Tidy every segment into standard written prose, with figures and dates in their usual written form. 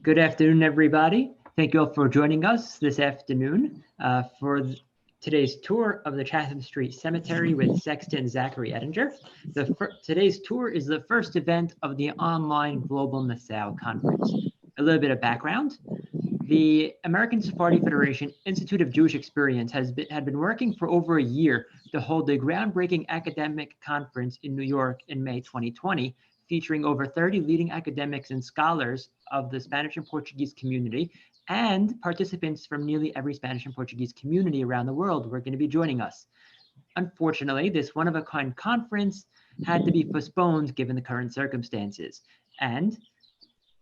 Good afternoon, everybody. Thank you all for joining us this afternoon for today's tour of the Chatham Street Cemetery with Sexton Zachary Edinger. Today's tour is the first event of the online Global Nacao Conference. A little bit of background. The American Sephardi Federation Institute of Jewish Experience had been working for over a year to hold the groundbreaking academic conference in New York in May 2020, featuring over 30 leading academics and scholars of the Spanish and Portuguese community, and participants from nearly every Spanish and Portuguese community around the world were going to be joining us. Unfortunately, this one-of-a-kind conference had to be postponed given the current circumstances. And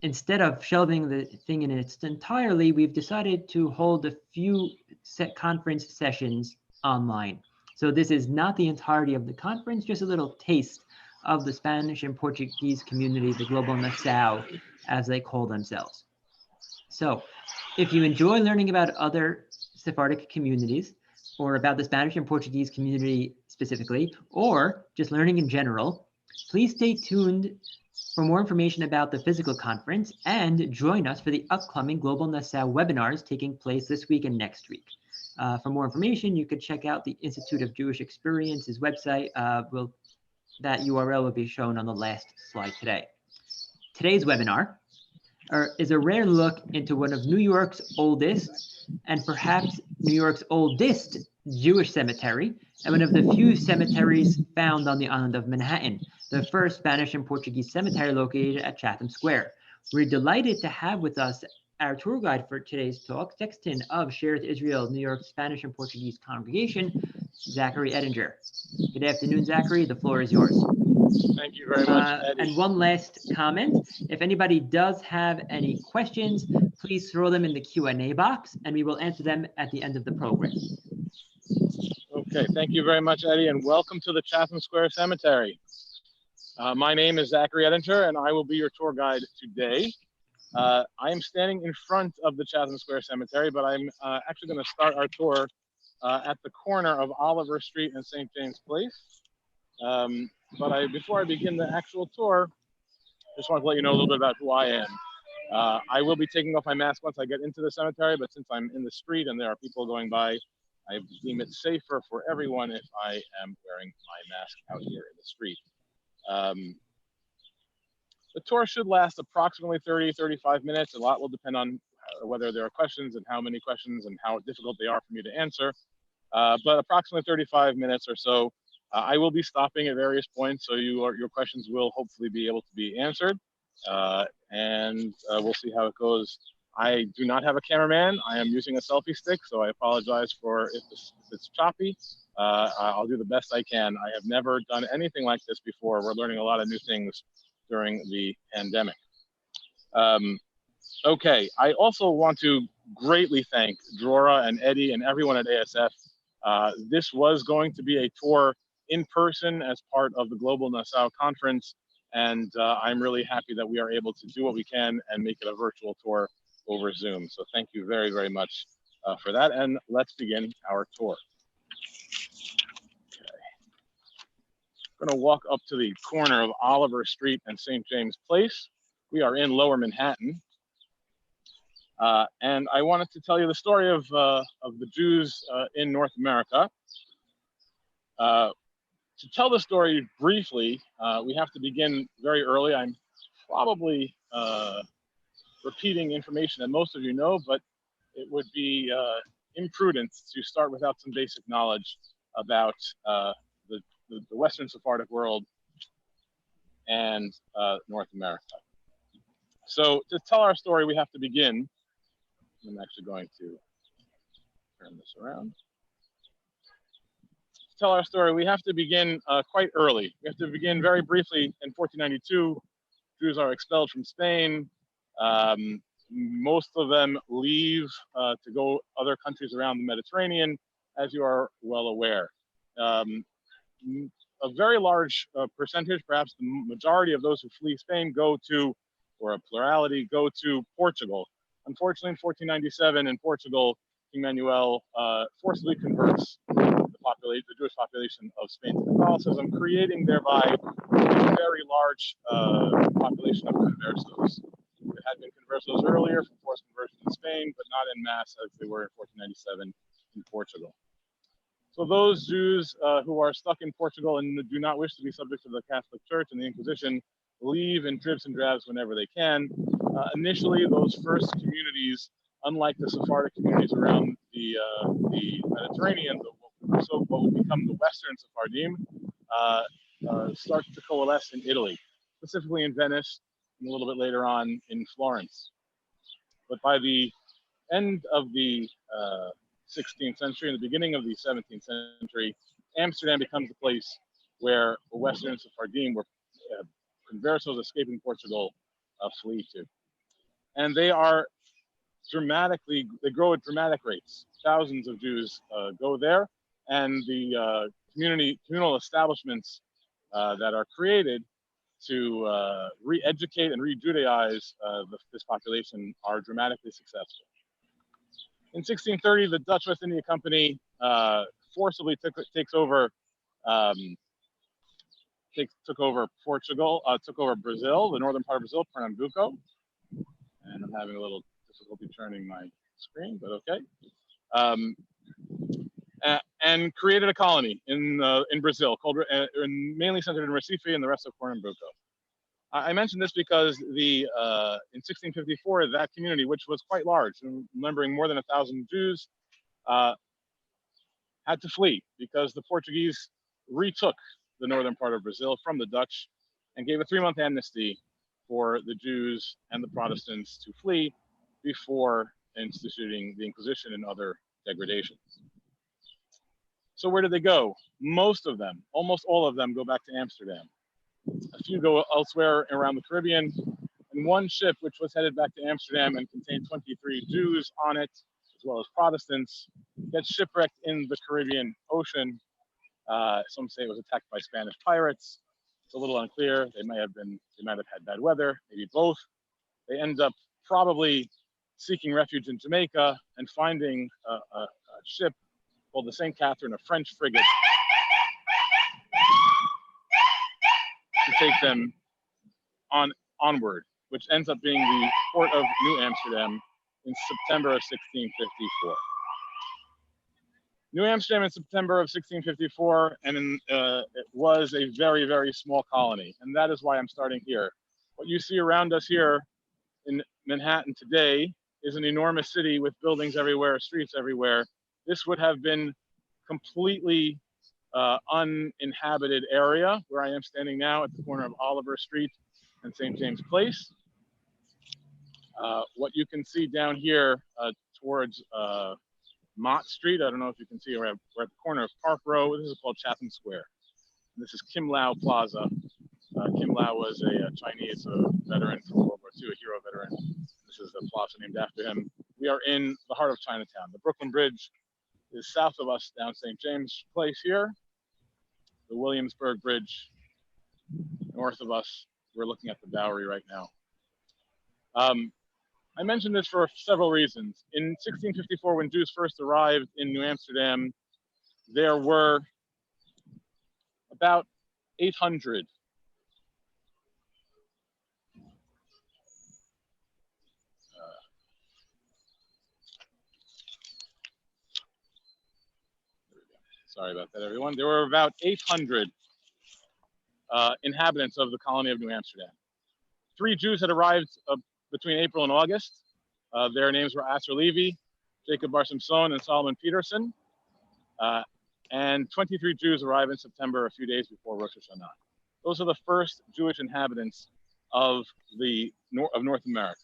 instead of shelving the thing in its entirety, we've decided to hold a few conference sessions online. So this is not the entirety of the conference, just a little taste of the Spanish and Portuguese community, the Global Nacao, as they call themselves. So if you enjoy learning about other Sephardic communities, or about the Spanish and Portuguese community specifically, or just learning in general, please stay tuned for more information about the physical conference and join us for the upcoming Global Nacao webinars taking place this week and next week. For more information, you could check out the Institute of Jewish Experience's website. That URL will be shown on the last slide today. Today's webinar is a rare look into one of New York's oldest and perhaps New York's oldest Jewish cemetery, and one of the few cemeteries found on the island of Manhattan, the first Spanish and Portuguese cemetery located at Chatham Square. We're delighted to have with us our tour guide for today's talk, Sexton of Shearith, Israel, New York Spanish and Portuguese Congregation, Zachary Edinger. Good afternoon, Zachary. The floor is yours. Thank you very much, Eddie. And one last comment. If anybody does have any questions, please throw them in the Q&A box, and we will answer them at the end of the program. Okay, thank you very much, Eddie, and welcome to the Chatham Square Cemetery. My name is Zachary Edinger, and I will be your tour guide today. I am standing in front of the Chatham Square Cemetery, but I'm actually going to start our tour at the corner of Oliver Street and St. James Place. But before I begin the actual tour, I just want to let you know a little bit about who I am. I will be taking off my mask once I get into the cemetery, but since I'm in the street and there are people going by, I deem it safer for everyone if I am wearing my mask out here in the street. The tour should last approximately 30-35 minutes. A lot will depend on whether there are questions and how many questions and how difficult they are for me to answer. But approximately 35 minutes or so. I will be stopping at various points, so your questions will hopefully be able to be answered. And we'll see how it goes. I do not have a cameraman. I am using a selfie stick, so I apologize for if it's choppy. I'll do the best I can. I have never done anything like this before. We're learning a lot of new things during the pandemic. Okay, I also want to greatly thank Drora and Eddie and everyone at ASF. This was going to be a tour in person as part of the Global Nacao Conference, and I'm really happy that we are able to do what we can and make it a virtual tour over Zoom. So thank you very, very much for that, and let's begin our tour. I'm going to walk up to the corner of Oliver Street and St. James Place. We are in Lower Manhattan. And I wanted to tell you the story of the Jews in North America. To tell the story briefly, we have to begin very early. I'm probably repeating information that most of you know, but it would be imprudent to start without some basic knowledge about the Western Sephardic world and North America. So to tell our story, we have to begin. I'm actually going to turn this around. To tell our story, we have to begin quite early. We have to begin very briefly in 1492. Jews are expelled from Spain. Most of them leave to go other countries around the Mediterranean, as you are well aware. A very large percentage, perhaps the majority of those who flee Spain go to, or a plurality, go to Portugal. Unfortunately, in 1497 in Portugal, King Manuel forcibly converts the Jewish population of Spain to Catholicism, creating thereby a very large population of conversos. There had been conversos conversos earlier for forced conversion in Spain, but not en masse as they were in 1497 in Portugal. So those Jews who are stuck in Portugal and do not wish to be subject to the Catholic Church and the Inquisition leave in dribs and drabs whenever they can. Initially, those first communities, unlike the Sephardic communities around the Mediterranean, what would become the Western Sephardim, start to coalesce in Italy, specifically in Venice, and a little bit later on in Florence. But by the end of the 16th century and the beginning of the 17th century, Amsterdam becomes the place where the Western Sephardim, where conversos escaping Portugal, flee to. And they are they grow at dramatic rates. Thousands of Jews go there, and the communal establishments that are created to re-educate and re-Judaize this population are dramatically successful. In 1630, the Dutch West India Company forcibly took over Portugal, took over Brazil, the northern part of Brazil, Pernambuco. And I'm having a little difficulty turning my screen, but okay. And created a colony in Brazil, called mainly centered in Recife and the rest of Pernambuco. I mentioned this because in 1654, that community, which was quite large, numbering more than 1,000 Jews, had to flee because the Portuguese retook the northern part of Brazil from the Dutch and gave a 3-month amnesty for the Jews and the Protestants to flee before instituting the Inquisition and other degradations. So where did they go? Most of them, almost all of them, go back to Amsterdam. A few go elsewhere around the Caribbean, and one ship, which was headed back to Amsterdam and contained 23 Jews on it, as well as Protestants, gets shipwrecked in the Caribbean Ocean. Some say it was attacked by Spanish pirates. It's a little unclear. They might have had bad weather, maybe both. They end up probably seeking refuge in Jamaica and finding a ship called the St. Catherine, a French frigate, to take them onward, which ends up being the port of New Amsterdam in September of 1654. New Amsterdam in September of 1654, and it was a very, very small colony. And that is why I'm starting here. What you see around us here in Manhattan today is an enormous city with buildings everywhere, streets everywhere. This would have been completely uninhabited area where I am standing now at the corner of Oliver Street and St. James Place. What you can see down here towards Mott Street, I don't know if you can see, we're at the corner of Park Row. This is called Chatham Square. And this is Kim Lau Plaza. Kim Lau was a Chinese veteran from World War II, a hero veteran. This is the plaza named after him. We are in the heart of Chinatown. The Brooklyn Bridge is south of us down St. James Place here. The Williamsburg Bridge north of us. We're looking at the Bowery right now. I mentioned this for several reasons. In 1654, when Jews first arrived in New Amsterdam, there were about 800 sorry about that, everyone. There were about 800 inhabitants of the colony of New Amsterdam. 3 Jews had arrived between April and August. Their names were Asser Levy, Jacob Bar Simson, and Solomon Peterson. And 23 Jews arrived in September, a few days before Rosh Hashanah. Those are the first Jewish inhabitants of North America.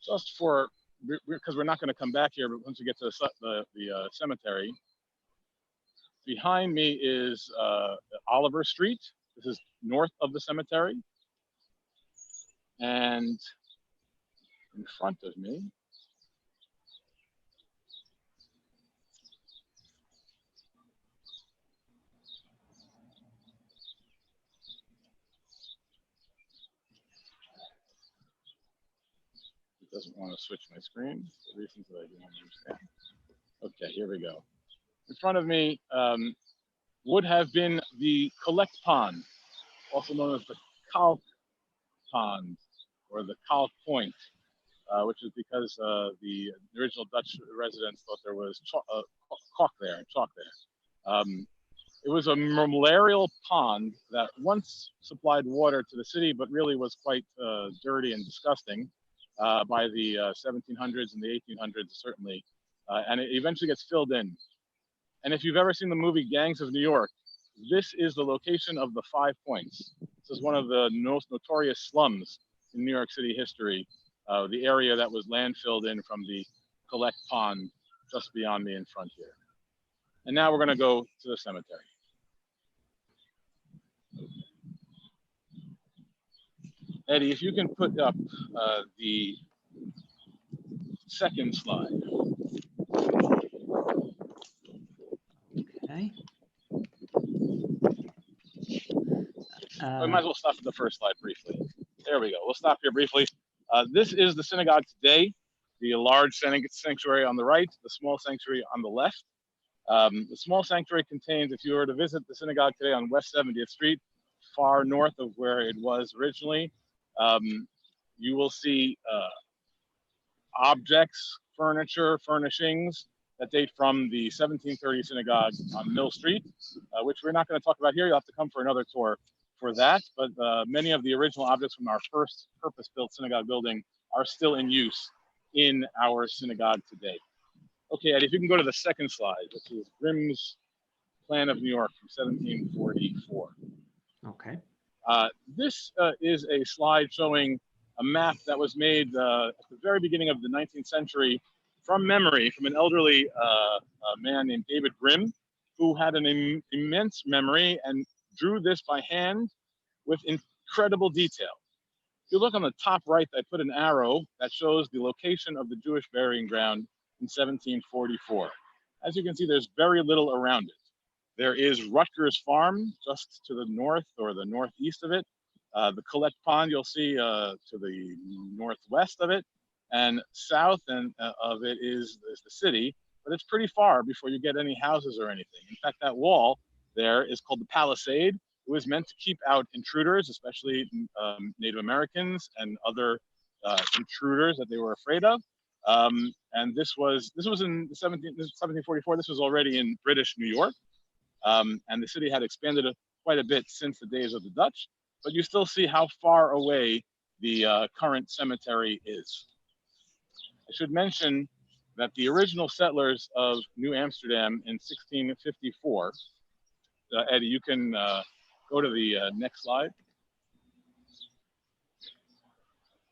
Just for, because we're not going to come back here, but once we get to the cemetery, behind me is Oliver Street. This is north of the cemetery. And in front of me it doesn't want to switch my screen for reasons that I do not understand. Okay, here we go. In front of me would have been the collect pond, also known as the Kalk Pond, or the Kalk Point, which is because the original Dutch residents thought there was chalk there. It was a malarial pond that once supplied water to the city, but really was quite dirty and disgusting by the 1700s and the 1800s, certainly. And it eventually gets filled in. And if you've ever seen the movie Gangs of New York, this is the location of the 5 Points. This is one of the most notorious slums in New York City history, the area that was landfilled in from the Collect Pond just beyond me in front here. And now we're going to go to the cemetery. Eddie, if you can put up the second slide. Okay. We might as well stop at the first slide briefly. There we go. We'll stop here briefly. This is the synagogue today, the large sanctuary on the right, the small sanctuary on the left. The small sanctuary contains, if you were to visit the synagogue today on West 70th Street, far north of where it was originally, you will see objects, furniture, furnishings that date from the 1730 synagogue on Mill Street, which we're not going to talk about here. You'll have to come for another tour for that. But many of the original objects from our first purpose-built synagogue building are still in use in our synagogue today. Okay, Eddie, if you can go to the second slide, which is Grimm's Plan of New York from 1744. Okay. This is a slide showing a map that was made at the very beginning of the 19th century from memory from an elderly man named David Grimm, who had an immense memory and drew this by hand with incredible detail. If you look on the top right, I put an arrow that shows the location of the Jewish burying ground in 1744. As you can see, there's very little around it. There is Rutgers Farm just to the north or the northeast of it. The Collect Pond you'll see to the northwest of it, and south of it is the city, but it's pretty far before you get any houses or anything. In fact, that wall there is called the Palisade. It was meant to keep out intruders, especially Native Americans and other intruders that they were afraid of. And this was in 1744. This was already in British New York. And the city had expanded quite a bit since the days of the Dutch, but you still see how far away the current cemetery is. I should mention that the original settlers of New Amsterdam in 1654, Eddie, you can go to the next slide.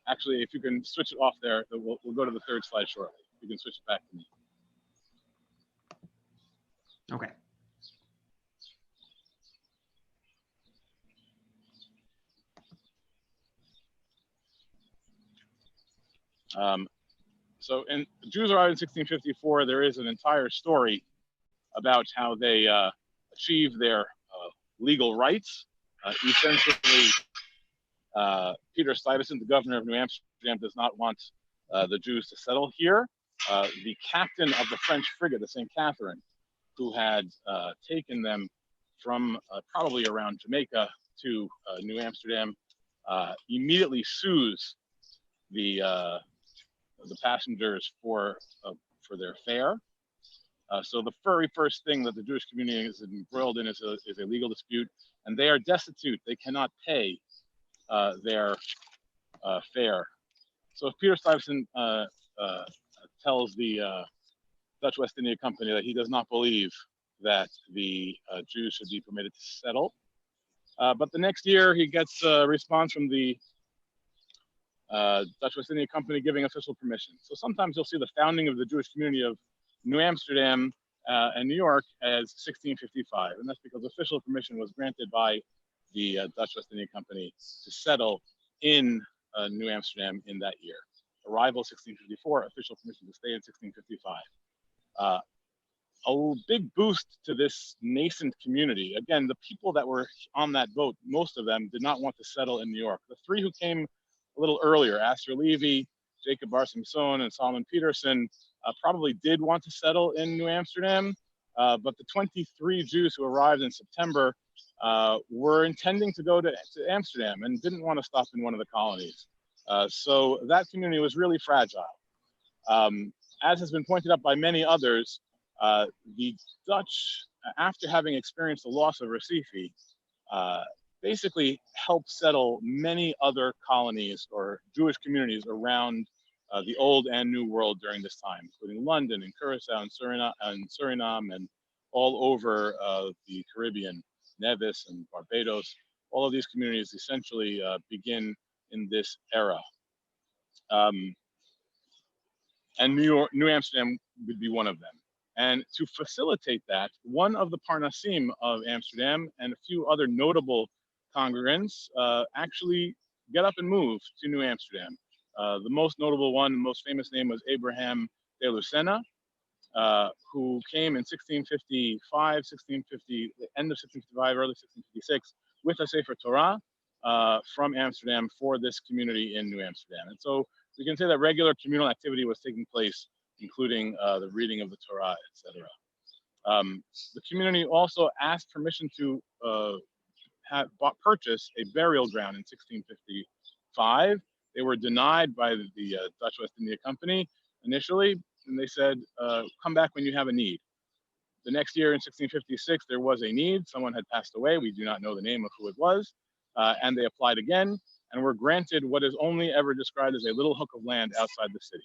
Actually, if you can switch it off there, we'll go to the third slide shortly. You can switch it back to me. Okay. So in Jews arrived in 1654, there is an entire story about how they achieved their legal rights. Essentially, Peter Stuyvesant, the governor of New Amsterdam, does not want the Jews to settle here. The captain of the French frigate, the St. Catherine, who had taken them from probably around Jamaica to New Amsterdam, immediately sues the passengers for their fare. So the very first thing that the Jewish community is embroiled in is a legal dispute, and they are destitute. They cannot pay their fare. So if Peter Stuyvesant tells the Dutch West India Company that he does not believe that the Jews should be permitted to settle, but the next year he gets a response from the Dutch West India Company giving official permission. So sometimes you'll see the founding of the Jewish community of New Amsterdam and New York as 1655, and that's because official permission was granted by the Dutch West India Company to settle in New Amsterdam in that year. Arrival 1654, official permission to stay in 1655. A big boost to this nascent community. Again, the people that were on that boat, most of them did not want to settle in New York. The three who came a little earlier, Astor Levy, Jacob Bar Simpson, and Solomon Peterson, probably did want to settle in New Amsterdam, but the 23 Jews who arrived in September were intending to go to Amsterdam and didn't want to stop in one of the colonies. So that community was really fragile. As has been pointed out by many others, the Dutch, after having experienced the loss of Recife, basically helped settle many other colonies or Jewish communities around the old and new world during this time, including London and Curacao and Suriname and all over the Caribbean, Nevis and Barbados. All of these communities essentially begin in this era. And New Amsterdam would be one of them. And to facilitate that, one of the Parnasim of Amsterdam and a few other notable congregants actually get up and move to New Amsterdam. The most notable one, the most famous name was Abraham de Lucena, who came in 1655, the end of 1655, early 1656, with a Sefer Torah from Amsterdam for this community in New Amsterdam. And so we can say that regular communal activity was taking place, including the reading of the Torah, etc. The community also asked permission to purchase a burial ground in 1655. They were denied by the Dutch West India Company initially, and they said, come back when you have a need. The next year in 1656, there was a need. Someone had passed away. We do not know the name of who it was. And they applied again and were granted what is only ever described as a little hook of land outside the city.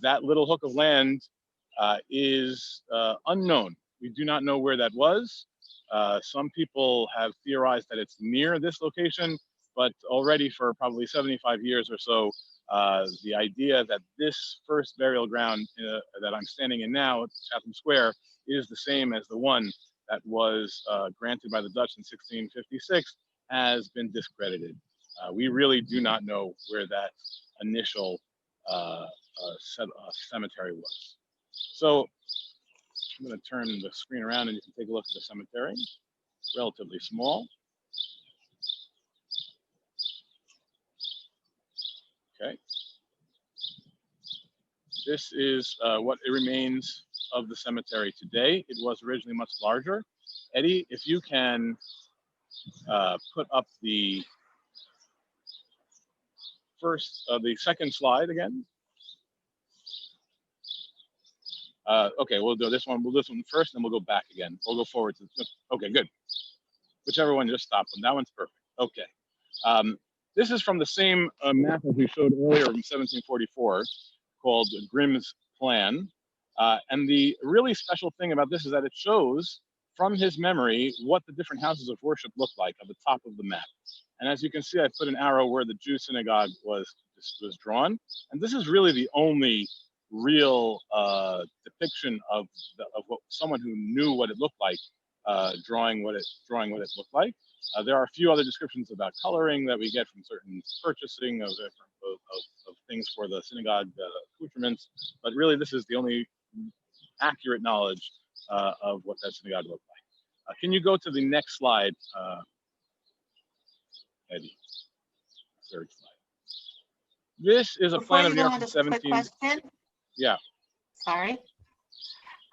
That little hook of land is unknown. We do not know where that was. Some people have theorized that it's near this location, but already for probably 75 years or so, the idea that this first burial ground that I'm standing in now at Chatham Square is the same as the one that was granted by the Dutch in 1656 has been discredited. We really do not know where that initial cemetery was. So I'm going to turn the screen around and you can take a look at the cemetery. It's relatively small. Okay. This is what it remains of the cemetery today. It was originally much larger. Eddie, if you can put up the second slide again. Okay, we'll do this one. We'll do this one first, and we'll go back again. We'll go forward to this. Okay, good. Whichever one, just stop them. That one's perfect. Okay. This is from the same map as we showed earlier from 1744, called Grimm's Plan. And the really special thing about this is that it shows from his memory what the different houses of worship look like at the top of the map. And as you can see, I put an arrow where the Jew synagogue was drawn. And this is really the only real depiction of what someone who knew what it looked like, drawing what it looked like. There are a few other descriptions about coloring that we get from certain purchasing of things for the synagogue accoutrements, but really this is the only accurate knowledge of what that synagogue looked like. Can you go to the next slide, Eddie? Third slide. This is a plan of the 17. Yeah. Sorry.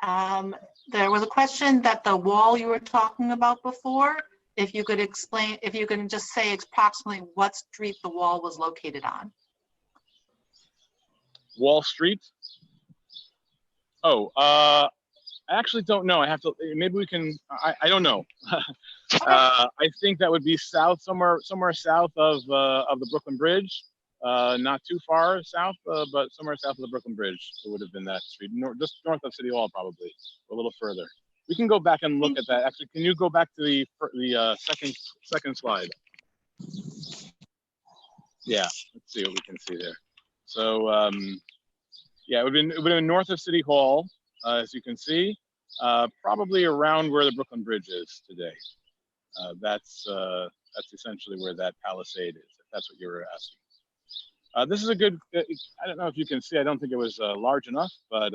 There was a question that the wall you were talking about before, if you could explain, if you can just say approximately what street the wall was located on. Wall Street? Oh, I actually don't know. I have to, maybe we can, I don't know. Okay. I think that would be south, somewhere south of the Brooklyn Bridge. Not too far south, but somewhere south of the Brooklyn Bridge. It would have been that street, just north of City Hall, probably, a little further. We can go back and look at that. Actually, can you go back to the second slide? Yeah, let's see what we can see there. So, yeah, it would have been north of City Hall, as you can see, probably around where the Brooklyn Bridge is today. That's essentially where that palisade is, if that's what you were asking. This is a good, I don't know if you can see, I don't think it was large enough, but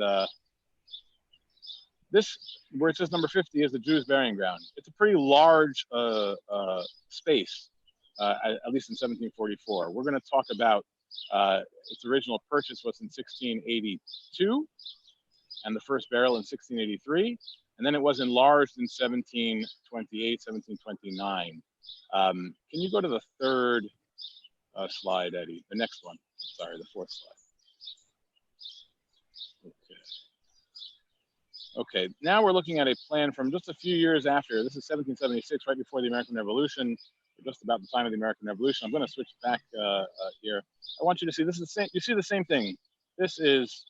this, where it says number 50, is the Jews' burying ground. It's a pretty large space, at least in 1744. We're going to talk about its original purchase was in 1682. and the first burial in 1683. And then it was enlarged in 1728, 1729. Can you go to the third slide, Eddie? The next one. Sorry, the fourth slide. Okay, now we're looking at a plan from just a few years after. This is 1776, right before the American Revolution, just about the time of the American Revolution. I'm going to switch back here. I want you to see, this is the same, you see the same thing. This is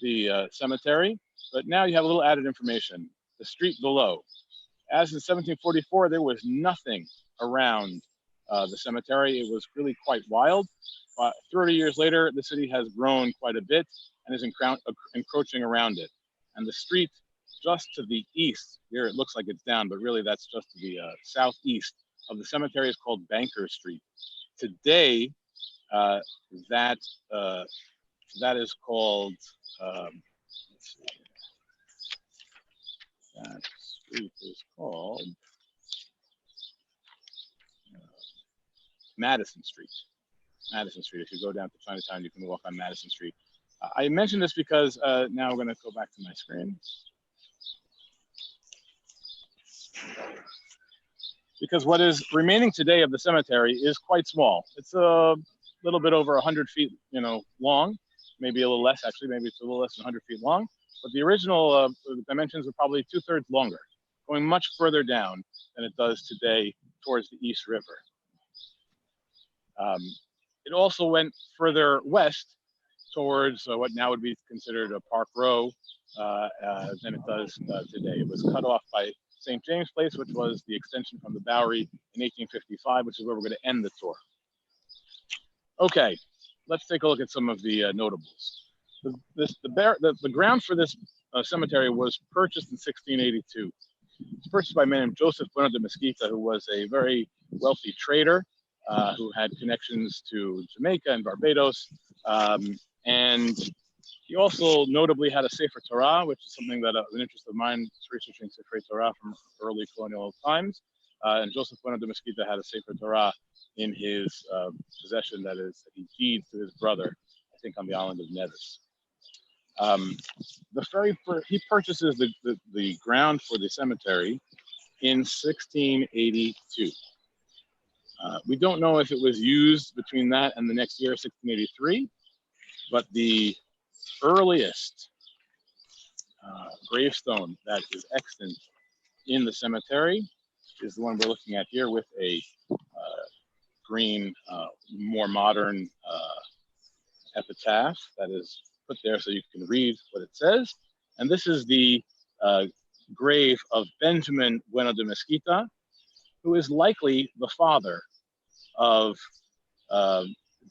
the cemetery, but now you have a little added information. The street below. As in 1744, there was nothing around the cemetery. It was really quite wild. 30 years later, the city has grown quite a bit and is encroaching around it. And the street just to the east, here it looks like it's down, but really that's just to the southeast of the cemetery is called Banker Street. Today, that is called, let's see, that street is called Madison Street. Madison Street. If you go down to Chinatown, you can walk on Madison Street. I mentioned this because now we're going to go back to my screen. Because what is remaining today of the cemetery is quite small. It's a little bit over 100 feet, long, maybe a little less actually, maybe it's a little less than 100 feet long. But the original dimensions are probably 2/3 longer, going much further down than it does today towards the East River. It also went further west towards what now would be considered a Park Row than it does today. It was cut off by St. James Place, which was the extension from the Bowery in 1855, which is where we're going to end the tour. Okay, let's take a look at some of the notables. The ground for this cemetery was purchased in 1682. It was purchased by a man named Joseph Bueno de Mesquita, who was a very wealthy trader who had connections to Jamaica and Barbados. And he also notably had a Sefer Torah, which is something that an interest of mine is researching Sefer Torah from early colonial times. And Joseph Bueno de Mesquita had a Sefer Torah in his possession that he deeds to his brother, I think on the island of Nevis. He purchases the ground for the cemetery in 1682. We don't know if it was used between that and the next year, 1683, but the earliest gravestone that is extant in the cemetery is the one we're looking at here with a green, more modern epitaph that is put there so you can read what it says. And this is the grave of Benjamin Bueno de Mesquita, who is likely the father of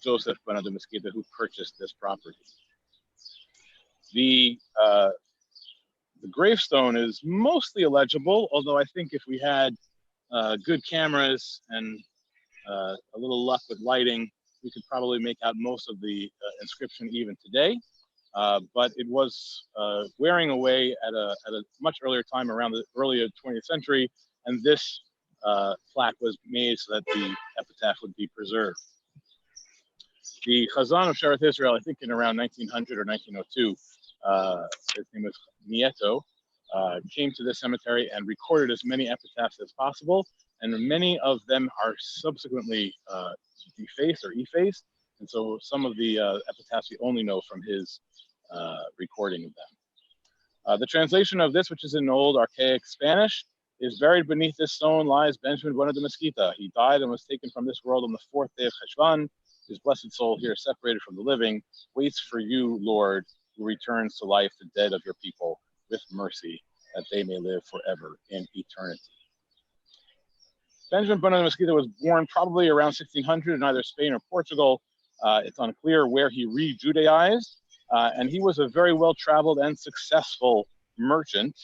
Joseph Bueno de Mesquita, who purchased this property. The gravestone is mostly illegible, although I think if we had good cameras and a little luck with lighting, we could probably make out most of the inscription even today. But it was wearing away at a much earlier time, around the early 20th century, and this plaque was made so that the epitaph would be preserved. The Chazan of Shearith, Israel, I think in around 1900 or 1902, his name was Nieto, came to this cemetery and recorded as many epitaphs as possible, and many of them are subsequently defaced or effaced, and so some of the epitaphs we only know from his recording of them. The translation of this, which is in old archaic Spanish, is buried beneath this stone lies Benjamin Bueno de Mesquita. He died and was taken from this world on the 4th day of Cheshvan. His blessed soul, here separated from the living, waits for you, Lord, who returns to life the dead of your people with mercy, that they may live forever in eternity. Benjamin Bueno de Mesquita was born probably around 1600 in either Spain or Portugal. It's unclear where he re-Judaized, and he was a very well-traveled and successful merchant.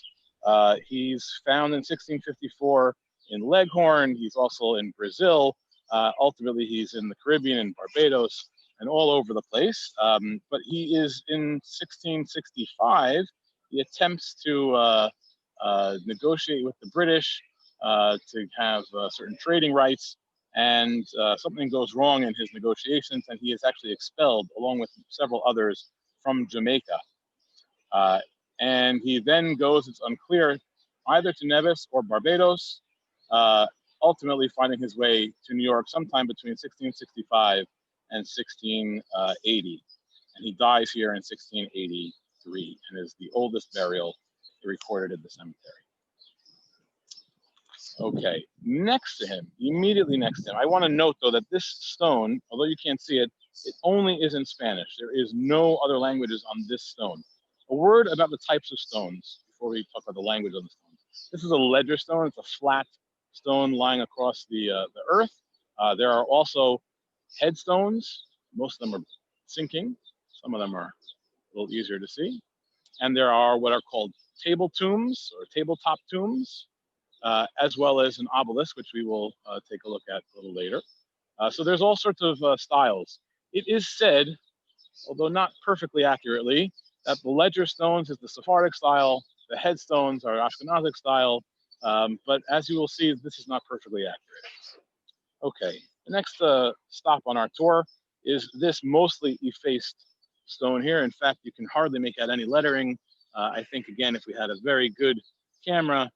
He's found in 1654 in Leghorn. He's also in Brazil. Ultimately, he's in the Caribbean and Barbados and all over the place. But he is in 1665. He attempts to negotiate with the British to have certain trading rights, and something goes wrong in his negotiations, and he is actually expelled along with several others from Jamaica. And he then goes, it's unclear, either to Nevis or Barbados, ultimately finding his way to New York sometime between 1665 and 1680. And he dies here in 1683 and is the oldest burial recorded at the cemetery. Okay, next to him, immediately next to him, I want to note though that this stone, although you can't see it, it only is in Spanish. There is no other languages on this stone. A word about the types of stones before we talk about the language of the stones. This is a ledger stone. It's a flat stone lying across the earth. There are also headstones. Most of them are sinking. Some of them are a little easier to see. And there are what are called table tombs or tabletop tombs, as well as an obelisk, which we will take a look at a little later. So there's all sorts of styles. It is said, although not perfectly accurately, that the ledger stones is the Sephardic style, the headstones are Ashkenazic style, but as you will see, this is not perfectly accurate. Okay, the next stop on our tour is this mostly effaced stone here. In fact, you can hardly make out any lettering. I think, again, if we had a very good camera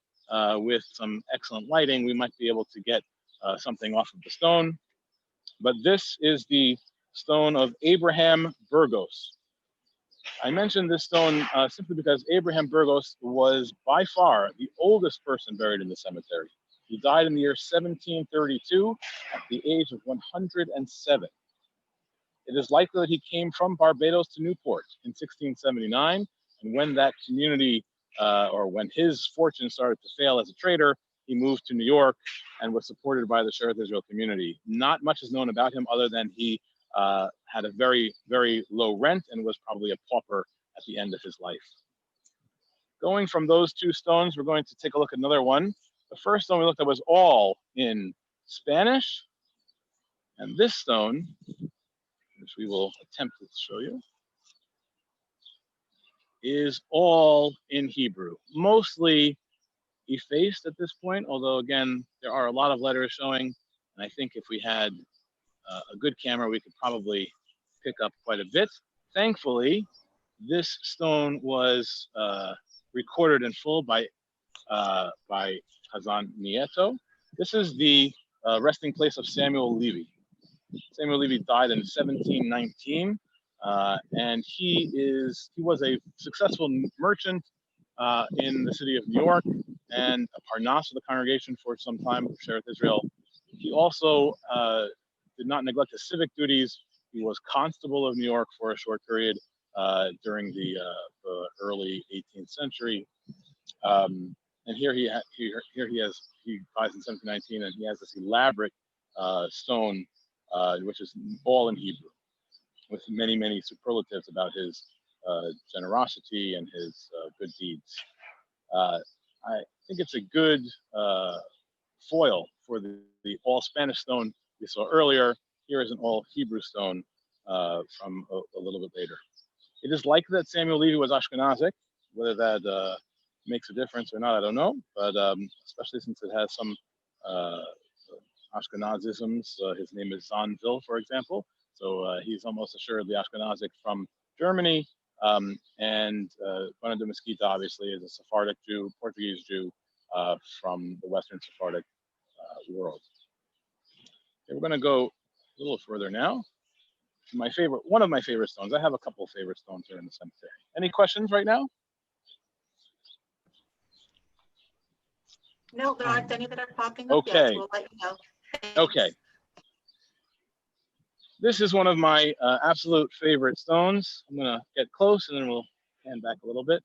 with some excellent lighting, we might be able to get something off of the stone. But this is the stone of Abraham Burgos. I mentioned this stone simply because Abraham Burgos was by far the oldest person buried in the cemetery. He died in the year 1732 at the age of 107. It is likely that he came from Barbados to Newport in 1679, and when that community, or when his fortune started to fail as a trader, he moved to New York and was supported by the Shearith Israel community. Not much is known about him other than he had a very, very low rent and was probably a pauper at the end of his life. Going from those two stones, we're going to take a look at another one. The first stone we looked at was all in Spanish, and this stone, which we will attempt to show you, is all in Hebrew, mostly effaced at this point, although again, there are a lot of letters showing, and I think if we had a good camera, we could probably pick up quite a bit. Thankfully, this stone was recorded in full by Hazan Nieto. This is the resting place of Samuel Levy. Samuel Levy died in 1719, and he was a successful merchant in the city of New York and a parnas of the congregation for some time for Shearith Israel. He also did not neglect his civic duties. He was constable of New York for a short period during the early 18th century. And here he dies in 1719, and he has this elaborate stone, which is all in Hebrew, with many, many superlatives about his generosity and his good deeds. I think it's a good foil for the all Spanish stone we saw earlier. Here is an all Hebrew stone from a little bit later. It is likely that Samuel Levy was Ashkenazic. Whether that makes a difference or not, I don't know. But especially since it has some Ashkenazisms. His name is Zanville, for example. So he's almost assuredly Ashkenazic from Germany. And Juana de Mesquita, obviously, is a Sephardic Jew, Portuguese Jew from the Western Sephardic world. Okay, we're going to go a little further now. One of my favorite stones. I have a couple of favorite stones here in the cemetery. Any questions right now? No, there aren't any that are popping up yet. We'll let you know. Thanks. Okay. This is one of my absolute favorite stones. I'm going to get close and then we'll hand back a little bit.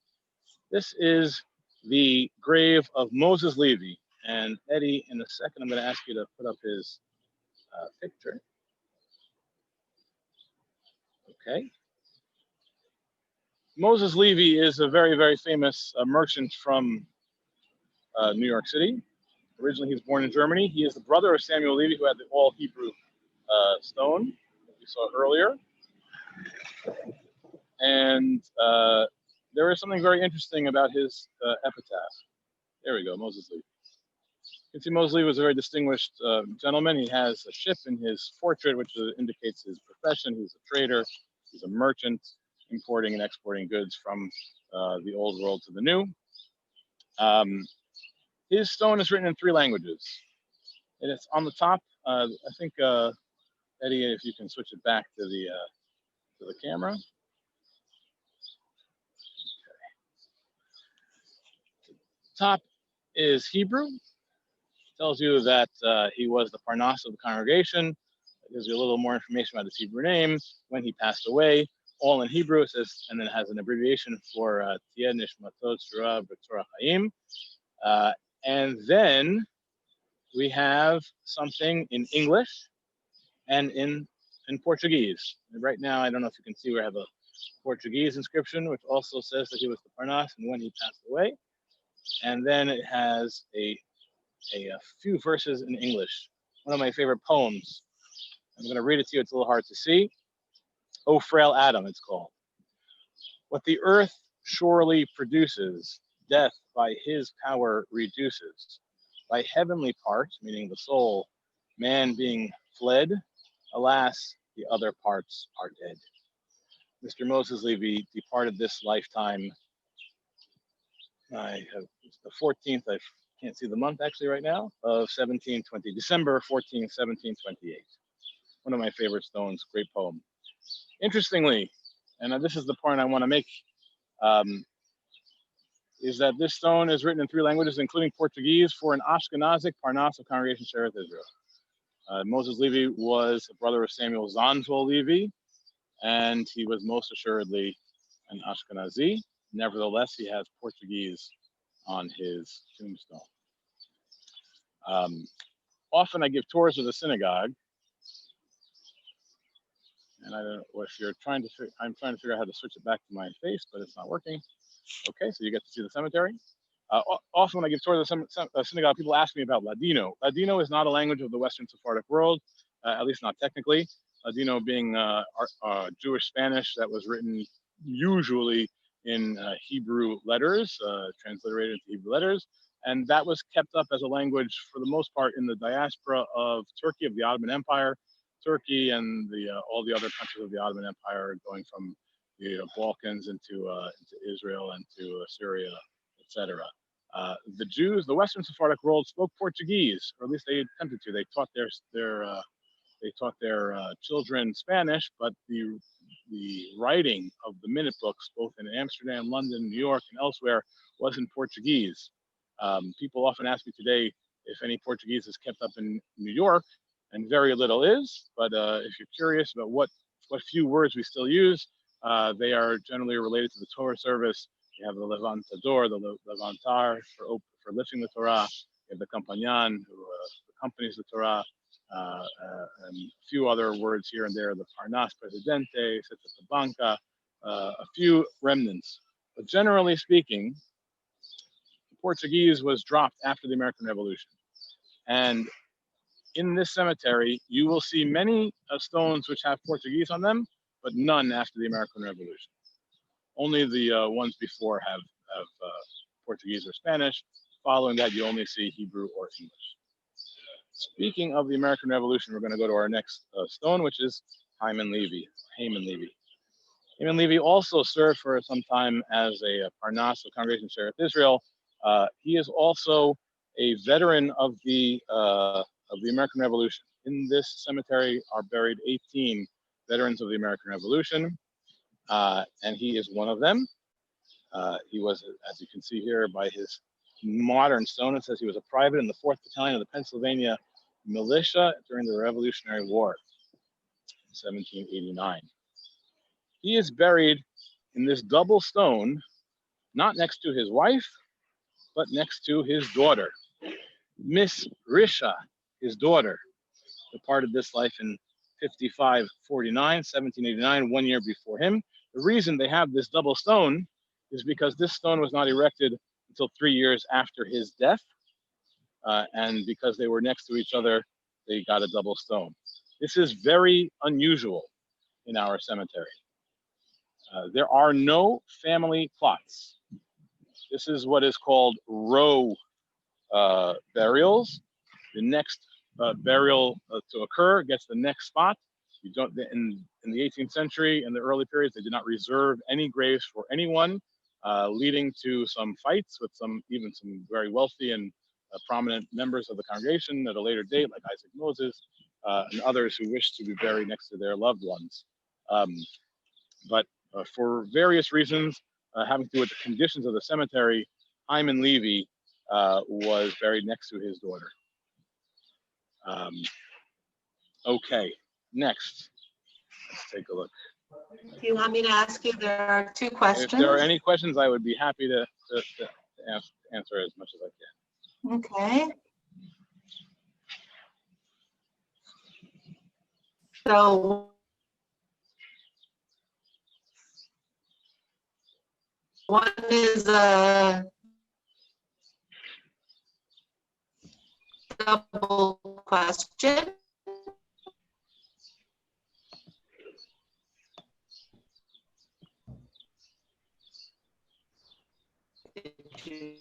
This is the grave of Moses Levy. And Eddie, in a second, I'm going to ask you to put up his picture. Okay. Moses Levy is a very, very famous merchant from New York City. Originally, he was born in Germany. He is the brother of Samuel Levy, who had the all Hebrew stone that we saw earlier. And there is something very interesting about his epitaph. There we go, Moses Levy. You can see Moses Levy was a very distinguished gentleman. He has a ship in his portrait, which indicates his profession. He's a trader. He's a merchant. importing and exporting goods from the old world to the new. His stone is written in 3 languages. And it's on the top. I think Eddie, if you can switch it back to the camera. Top is Hebrew. Tells you that he was the Parnas of the congregation. It gives you a little more information about his Hebrew name, when he passed away, all in Hebrew. It says, and then it has an abbreviation for Tieh Nishmatot Shura B'Torah Chaim. And then we have something in English and in Portuguese. And right now, I don't know if you can see, we have a Portuguese inscription, which also says that he was the Parnas and when he passed away. And then it has a few verses in English. One of my favorite poems. I'm going to read it to you. It's a little hard to see. O frail Adam, it's called. What the earth surely produces, death by his power reduces. By heavenly part, meaning the soul, man being fled, alas, the other parts are dead. Mr. Moses Levy departed this lifetime. It's the 14th, I can't see the month actually right now, of 1720, December 14th, 1728. One of my favorite stones, great poem. Interestingly, and this is the point I want to make, is that this stone is written in 3 languages, including Portuguese, for an Ashkenazic Parnas of Congregation Shearith Israel. Moses Levy was a brother of Samuel Zanzol Levy, and he was most assuredly an Ashkenazi. Nevertheless, he has Portuguese on his tombstone. Often I give tours of the synagogue, and I don't know if you're trying to. I'm trying to figure out how to switch it back to my face, but it's not working. Okay, so you get to see the cemetery. Often when I give tours of the synagogue, people ask me about Ladino. Ladino is not a language of the Western Sephardic world, at least not technically. Ladino being Jewish Spanish that was written usually in Hebrew letters, transliterated into Hebrew letters, and that was kept up as a language for the most part in the diaspora of Turkey, of the Ottoman Empire, Turkey and all the other countries of the Ottoman Empire, going from the Balkans into Israel and to Syria, etc. The Jews, the Western Sephardic world, spoke Portuguese, or at least they attempted to. They taught their children Spanish, but the writing of the minute books, both in Amsterdam, London, New York, and elsewhere, was in Portuguese. People often ask me today if any Portuguese is kept up in New York, and very little is. But if you're curious about what few words we still use, they are generally related to the Torah service. You have the levantador, the levantar for lifting the Torah. You have the companion who accompanies the Torah, and a few other words here and there. The parnas presidente, the banca, a few remnants. But generally speaking, Portuguese was dropped after the American Revolution. And in this cemetery, you will see many stones which have Portuguese on them, but none after the American Revolution. Only the ones before have Portuguese or Spanish. Following that, you only see Hebrew or English. Speaking of the American Revolution, we're going to go to our next stone, which is Haman Levy. Haman Levy also served for some time as a Parnas of Congregation Shearith Israel. He is also a veteran of the American Revolution. In this cemetery are buried 18 veterans of the American Revolution, and he is one of them. He was, as you can see here, by his modern stone, it says he was a private in the 4th Battalion of the Pennsylvania Militia during the Revolutionary War in 1789. He is buried in this double stone, not next to his wife, but next to his daughter. Miss Risha, his daughter, departed this life in 1789, 1 year before him. The reason they have this double stone is because this stone was not erected until 3 years after his death, and because they were next to each other, they got a double stone. This is very unusual in our cemetery. There are no family plots. This is what is called row burials. The next burial to occur gets the next spot. You don't, in the 18th century, in the early periods, they did not reserve any graves for anyone, leading to some fights with even some very wealthy and prominent members of the congregation at a later date, like Isaac Moses, and others who wished to be buried next to their loved ones. But for various reasons, having to do with the conditions of the cemetery, Hyman Levy was buried next to his daughter. Okay, next, let's take a look. Do you want me to ask you? There are two questions. If there are any questions, I would be happy to answer as much as I can. Okay. So one is a double question. Did you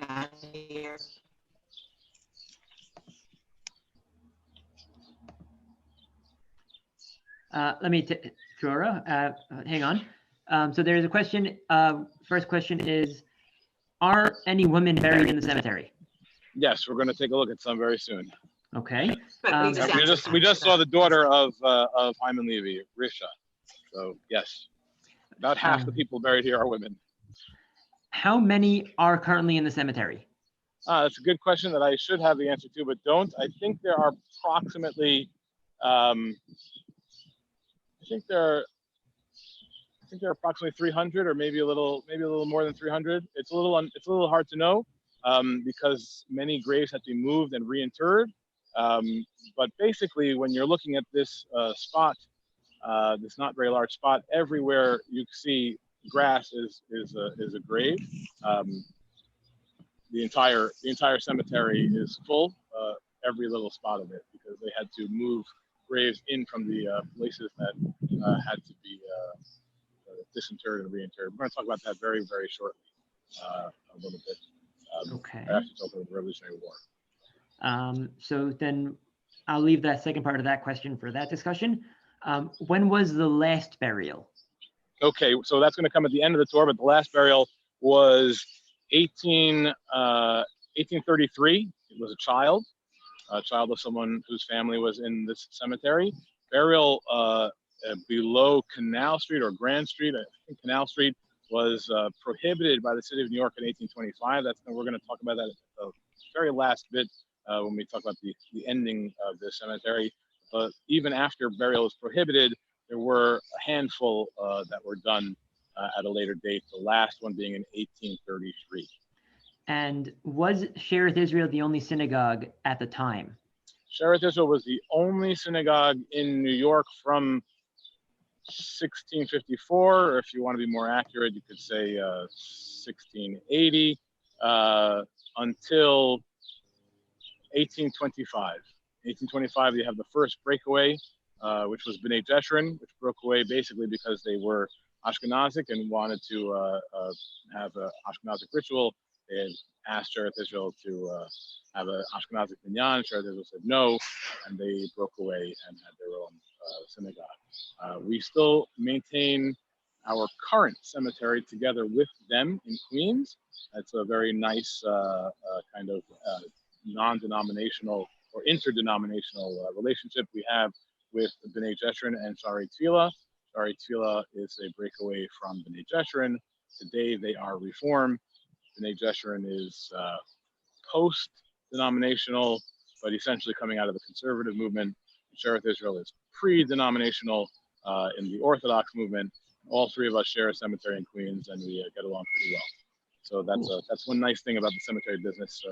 not hear? Let me, Flora, hang on. So there's a question. First question is, are any women buried in the cemetery? Yes, we're going to take a look at some very soon. Okay. But We just saw the daughter of Hyman Levy, Risha. So yes, about half the people buried here are women. How many are currently in the cemetery? That's a good question that I should have the answer to, but don't. I think there are approximately. I think there are approximately 300, or maybe a little more than 300. It's a little hard to know because many graves have to be moved and reinterred. But basically, when you're looking at this spot, this not very large spot, everywhere you see grass is a grave. The entire cemetery is full, every little spot of it, because they had to move graves in from the places that had to be disinterred and reinterred. We're going to talk about that very, very shortly, a little bit. Okay. After talking about the Revolutionary War. So then I'll leave that second part of that question for that discussion. When was the last burial? Okay, so that's going to come at the end of the tour, but the last burial was 1833. It was a child of someone whose family was in this cemetery. Burial below Canal Street or Grand Street, I think Canal Street, was prohibited by the city of New York in 1825. We're going to talk about that at the very last bit when we talk about the ending of the cemetery. But even after burial was prohibited, there were a handful that were done at a later date, the last one being in 1833. And was Shearith Israel the only synagogue at the time? Shearith Israel was the only synagogue in New York from 1654, or if you want to be more accurate, you could say 1680, until 1825. 1825, you have the first breakaway, which was B'nai Jeshurun, which broke away basically because they were Ashkenazic and wanted to have an Ashkenazic ritual. They had asked Shearith Israel to have an Ashkenazic minyan. Shearith Israel said no, and they broke away and had their own synagogue. We still maintain our current cemetery together with them in Queens. That's a very nice kind of non-denominational or interdenominational relationship we have with B'nai Jeshurun and Shari Tefillah. Shari Tefillah is a breakaway from B'nai Jeshurun. Today they are Reform. B'nai Jeshurun is post-denominational, but essentially coming out of the conservative movement. Shearith Israel is pre-denominational in the Orthodox movement. All three of us share a cemetery in Queens, and we get along pretty well. So that's one nice thing about the cemetery business.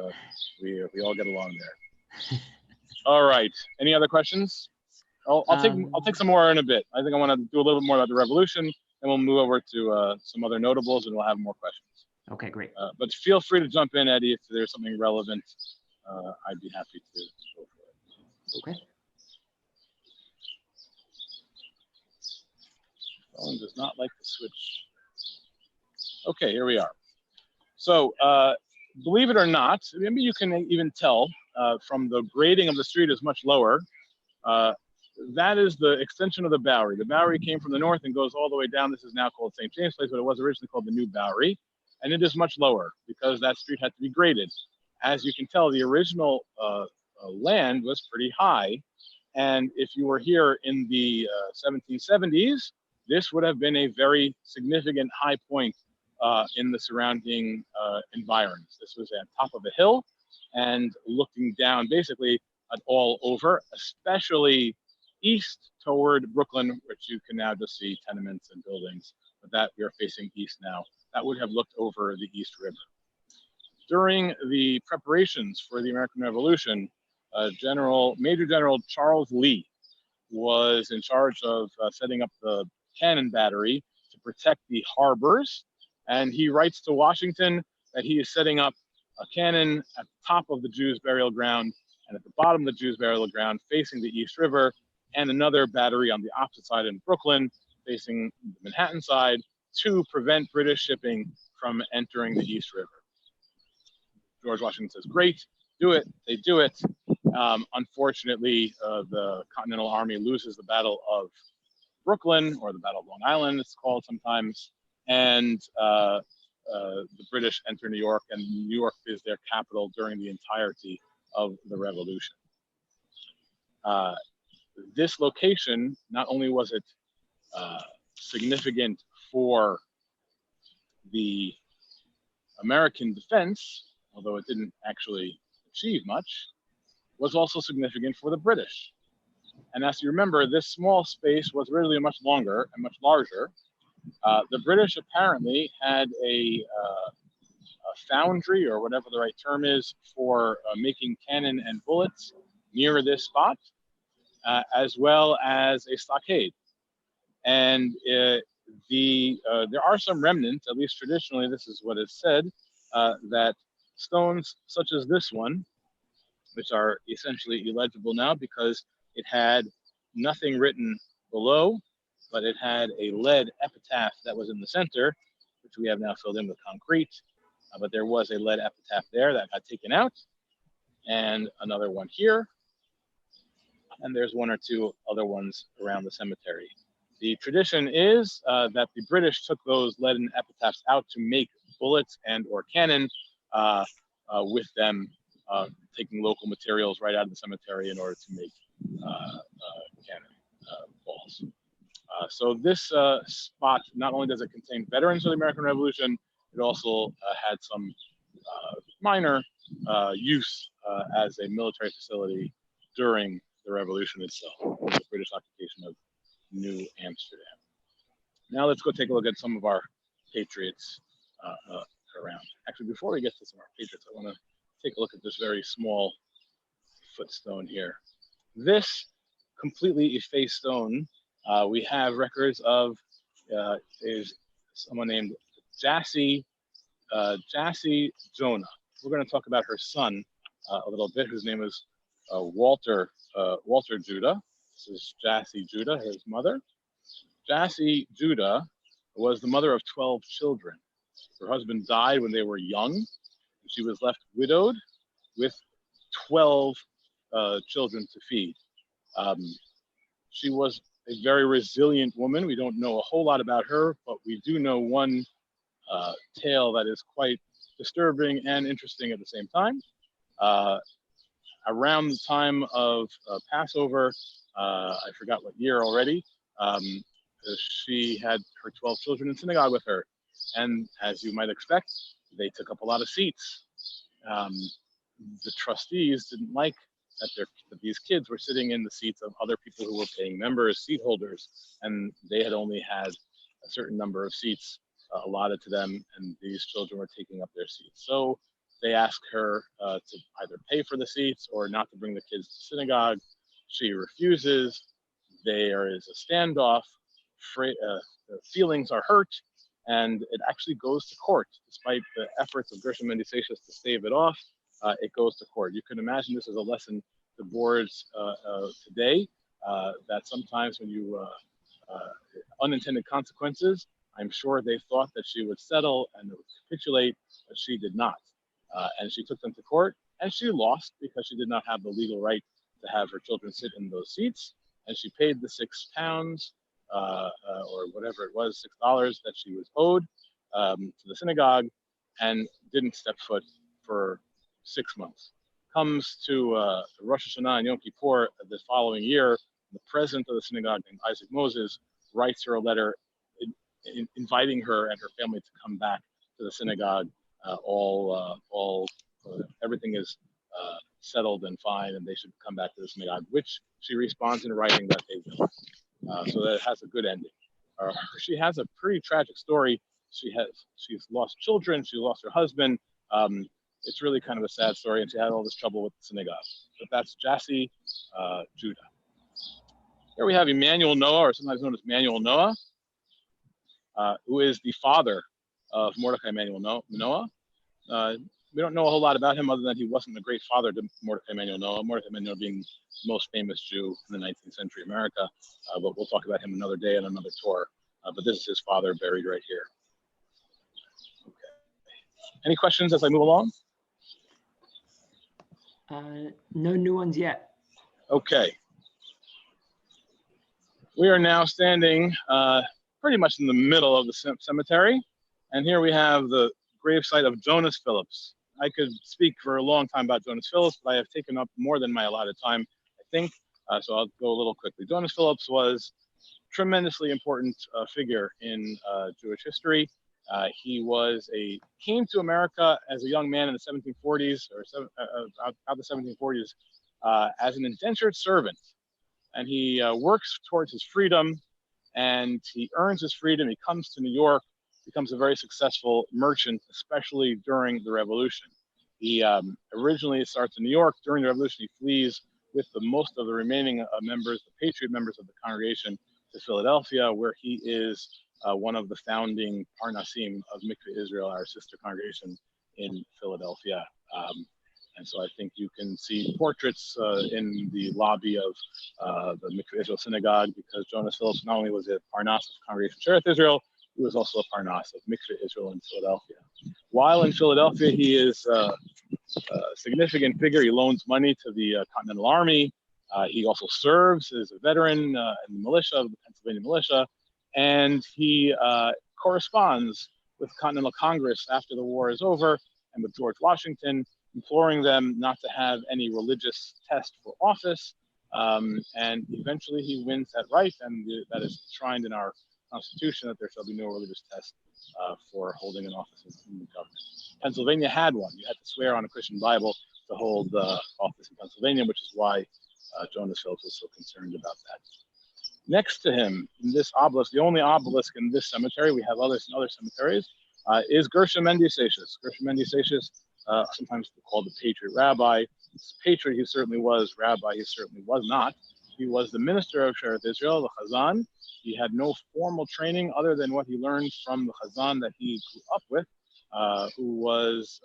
We all get along there. All right. Any other questions? I'll take some more in a bit. I think I want to do a little bit more about the Revolution, and we'll move over to some other notables, and we'll have more questions. Okay, great. But feel free to jump in, Eddie, if there's something relevant. I'd be happy to go for it. Okay. Phone does not like to switch. Okay, here we are. So, believe it or not, maybe you can even tell from the grading of the street is much lower. that is the extension of the Bowery. The Bowery came from the north and goes all the way down. This is now called St. James Place, but it was originally called the New Bowery. And it is much lower because that street had to be graded. As you can tell, the original land was pretty high. And if you were here in the 1770s, this would have been a very significant high point in the surrounding environs. This was at top of a hill and looking down basically at all over, especially east toward Brooklyn, which you can now just see tenements and buildings, but that we are facing east now. That would have looked over the East River. During the preparations for the American Revolution, Major General Charles Lee was in charge of setting up the cannon battery to protect the harbors. And he writes to Washington that he is setting up a cannon at the top of the Jews' burial ground and at the bottom of the Jews' burial ground facing the East River, and another battery on the opposite side in Brooklyn facing the Manhattan side to prevent British shipping from entering the East River. George Washington says, great, do it. They do it. Unfortunately, the Continental Army loses the Battle of Brooklyn, or the Battle of Long Island, it's called sometimes, and the British enter New York, and New York is their capital during the entirety of the Revolution. This location, not only was it significant for the American defense, although it didn't actually achieve much, was also significant for the British. And as you remember, this small space was really much longer and much larger. The British apparently had a foundry, or whatever the right term is, for making cannon and bullets near this spot, as well as a stockade. And there are some remnants, at least traditionally, this is what is said, that stones such as this one, which are essentially illegible now because it had nothing written below, but it had a lead epitaph that was in the center, which we have now filled in with concrete. But there was a lead epitaph there that got taken out, and another one here. And there's one or two other ones around the cemetery. The tradition is that the British took those leaden epitaphs out to make bullets and or cannon with them, taking local materials right out of the cemetery in order to make cannon balls. So this spot, not only does it contain veterans of the American Revolution, it also had some minor use as a military facility during the Revolution itself, the British occupation of New Amsterdam. Now let's go take a look at some of our patriots around. Actually, before we get to some of our patriots, I want to take a look at this very small footstone here. This completely effaced stone, we have records of is someone named Jassy Jonah. We're going to talk about her son a little bit, whose name is Walter Judah. This is Jassy Judah, his mother. Jassy Judah was the mother of 12 children. Her husband died when they were young, and she was left widowed with 12 children to feed. She was a very resilient woman. We don't know a whole lot about her, but we do know one tale that is quite disturbing and interesting at the same time. Around the time of Passover, I forgot what year already, she had her 12 children in synagogue with her. And as you might expect, they took up a lot of seats. The trustees didn't like that these kids were sitting in the seats of other people who were paying members, seat holders, and they had only had a certain number of seats allotted to them, and these children were taking up their seats. So they asked her to either pay for the seats or not to bring the kids to synagogue. She refuses. There is a standoff. Feelings are hurt, and it actually goes to court. Despite the efforts of Gershom and Decius to stave it off, it goes to court. You can imagine this is a lesson to boards today, that sometimes when you unintended consequences, I'm sure they thought that she would settle and would capitulate, but she did not. And she took them to court, and she lost because she did not have the legal right to have her children sit in those seats. and she paid the £6 or whatever it was, $6 that she was owed to the synagogue, and didn't step foot for 6 months. Comes to Rosh Hashanah and Yom Kippur the following year. The president of the synagogue, named Isaac Moses, writes her a letter inviting her and her family to come back to the synagogue. Everything is settled and fine, and they should come back to the synagogue, which she responds in writing that they will. So that it has a good ending. She has a pretty tragic story. She's lost children. She lost her husband. It's really kind of a sad story, and she had all this trouble with the synagogue. But that's Jassy, Judah. Here we have Emmanuel Noah, or sometimes known as Manuel Noah, who is the father of Mordecai Emanuel Noah. We don't know a whole lot about him other than he wasn't a great father to Mordecai Emanuel Noah. Mordecai Emanuel being the most famous Jew in the 19th century America, but we'll talk about him another day on another tour. But this is his father buried right here. Okay. Any questions as I move along? No new ones yet. Okay. We are now standing pretty much in the middle of the cemetery. And here we have the gravesite of Jonas Phillips. I could speak for a long time about Jonas Phillips, but I have taken up more than my allotted time, I think. So I'll go a little quickly. Jonas Phillips was a tremendously important figure in Jewish history. He came to America as a young man in the 1740s, or about the 1740s, as an indentured servant. And he works towards his freedom, and he earns his freedom. He comes to New York, becomes a very successful merchant, especially during the Revolution. He originally starts in New York. During the Revolution, he flees with most of the remaining members, the Patriot members of the congregation, to Philadelphia, where he is one of the founding Parnasim of Mikveh Israel, our sister congregation in Philadelphia. And so I think you can see portraits in the lobby of the Mikveh Israel Synagogue, because Jonas Phillips not only was a Parnas of Congregation Shearith Israel, he was also a Parnas of Mikveh Israel in Philadelphia. While in Philadelphia, he is a significant figure. He loans money to the Continental Army. He also serves as a veteran in the militia, the Pennsylvania militia, and he corresponds with Continental Congress after the war is over, and with George Washington, imploring them not to have any religious test for office. And eventually he wins that right, and that is enshrined in our Constitution, that there shall be no religious test for holding an office in the government. Pennsylvania had one. You had to swear on a Christian Bible to hold office in Pennsylvania, which is why Jonas Phillips was so concerned about that. Next to him, in this obelisk, the only obelisk in this cemetery, we have others in other cemeteries, is Gershom Mendy Seixas. Gershom Mendy Seixas, sometimes called the Patriot Rabbi. Patriot he certainly was, Rabbi he certainly was not. He was the minister of Shearith Israel, the Chazan. He had no formal training other than what he learned from the Chazan that he grew up with, who was